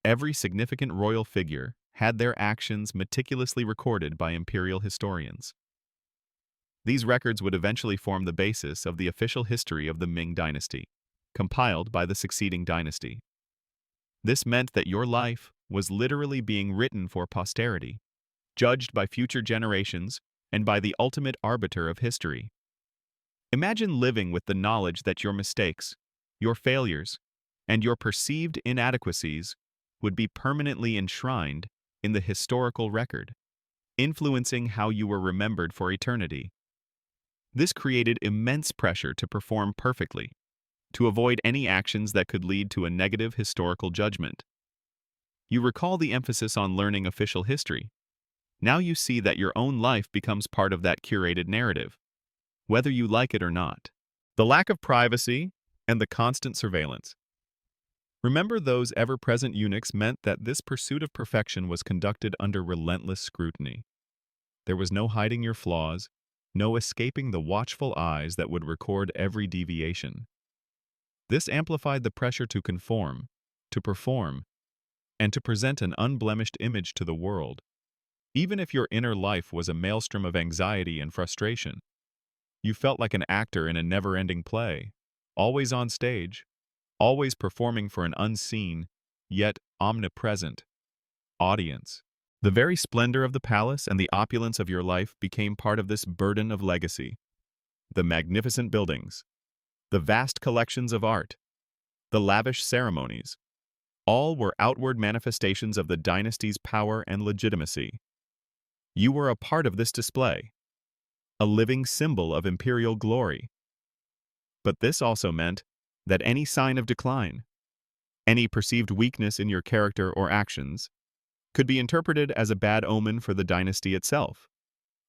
every significant royal figure had their actions meticulously recorded by imperial historians. These records would eventually form the basis of the official history of the Ming Dynasty, compiled by the succeeding dynasty. This meant that your life was literally being written for posterity, judged by future generations and by the ultimate arbiter of history. Imagine living with the knowledge that your mistakes, your failures, and your perceived inadequacies would be permanently enshrined in the historical record, influencing how you were remembered for eternity. This created immense pressure to perform perfectly, to avoid any actions that could lead to a negative historical judgment. You recall the emphasis on learning official history. Now you see that your own life becomes part of that curated narrative, whether you like it or not. The lack of privacy and the constant surveillance. Remember, those ever-present eunuchs meant that this pursuit of perfection was conducted under relentless scrutiny. There was no hiding your flaws, no escaping the watchful eyes that would record every deviation. This amplified the pressure to conform, to perform, and to present an unblemished image to the world. Even if your inner life was a maelstrom of anxiety and frustration, you felt like an actor in a never-ending play, always on stage, always performing for an unseen, yet omnipresent, audience. The very splendor of the palace and the opulence of your life became part of this burden of legacy. The magnificent buildings, the vast collections of art, the lavish ceremonies, all were outward manifestations of the dynasty's power and legitimacy. You were a part of this display, a living symbol of imperial glory. But this also meant that any sign of decline, any perceived weakness in your character or actions, could be interpreted as a bad omen for the dynasty itself.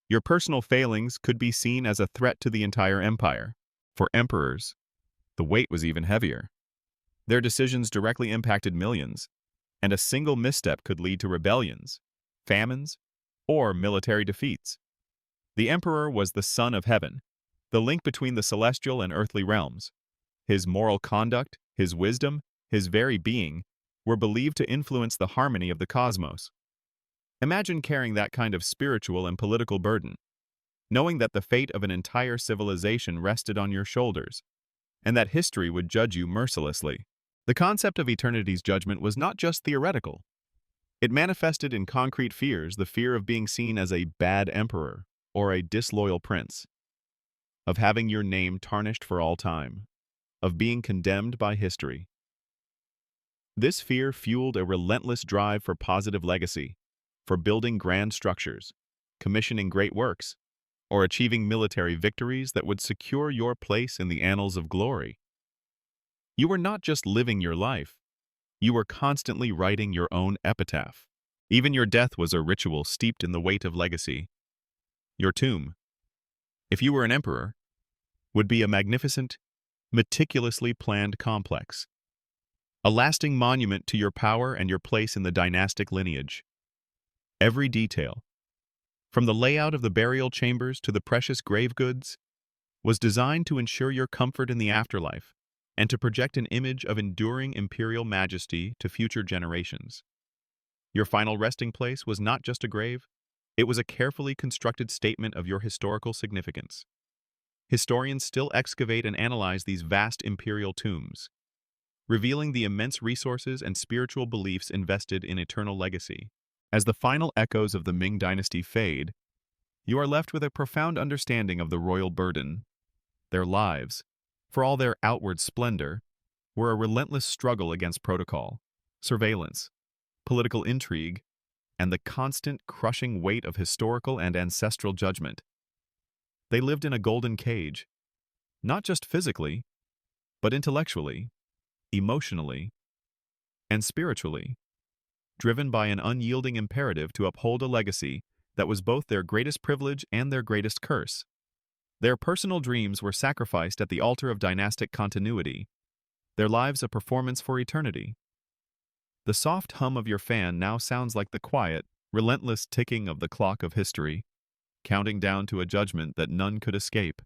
Your personal failings could be seen as a threat to the entire empire. For emperors, the weight was even heavier. Their decisions directly impacted millions, and a single misstep could lead to rebellions, famines, or military defeats. The emperor was the son of heaven, the link between the celestial and earthly realms. His moral conduct, his wisdom, his very being were believed to influence the harmony of the cosmos. Imagine carrying that kind of spiritual and political burden, knowing that the fate of an entire civilization rested on your shoulders, and that history would judge you mercilessly. The concept of eternity's judgment was not just theoretical. It manifested in concrete fears, the fear of being seen as a bad emperor or a disloyal prince, of having your name tarnished for all time, of being condemned by history. This fear fueled a relentless drive for positive legacy, for building grand structures, commissioning great works, or achieving military victories that would secure your place in the annals of glory. You were not just living your life, you were constantly writing your own epitaph. Even your death was a ritual steeped in the weight of legacy. Your tomb, if you were an emperor, would be a magnificent, meticulously planned complex, a lasting monument to your power and your place in the dynastic lineage. Every detail, from the layout of the burial chambers to the precious grave goods, was designed to ensure your comfort in the afterlife and to project an image of enduring imperial majesty to future generations. Your final resting place was not just a grave, it was a carefully constructed statement of your historical significance. Historians still excavate and analyze these vast imperial tombs, revealing the immense resources and spiritual beliefs invested in eternal legacy. As the final echoes of the Ming dynasty fade, you are left with a profound understanding of the royal burden. Their lives, for all their outward splendor, were a relentless struggle against protocol, surveillance, political intrigue, and the constant crushing weight of historical and ancestral judgment. They lived in a golden cage, not just physically, but intellectually, emotionally, and spiritually, driven by an unyielding imperative to uphold a legacy that was both their greatest privilege and their greatest curse. Their personal dreams were sacrificed at the altar of dynastic continuity, their lives a performance for eternity. The soft hum of your fan now sounds like the quiet, relentless ticking of the clock of history, counting down to a judgment that none could escape.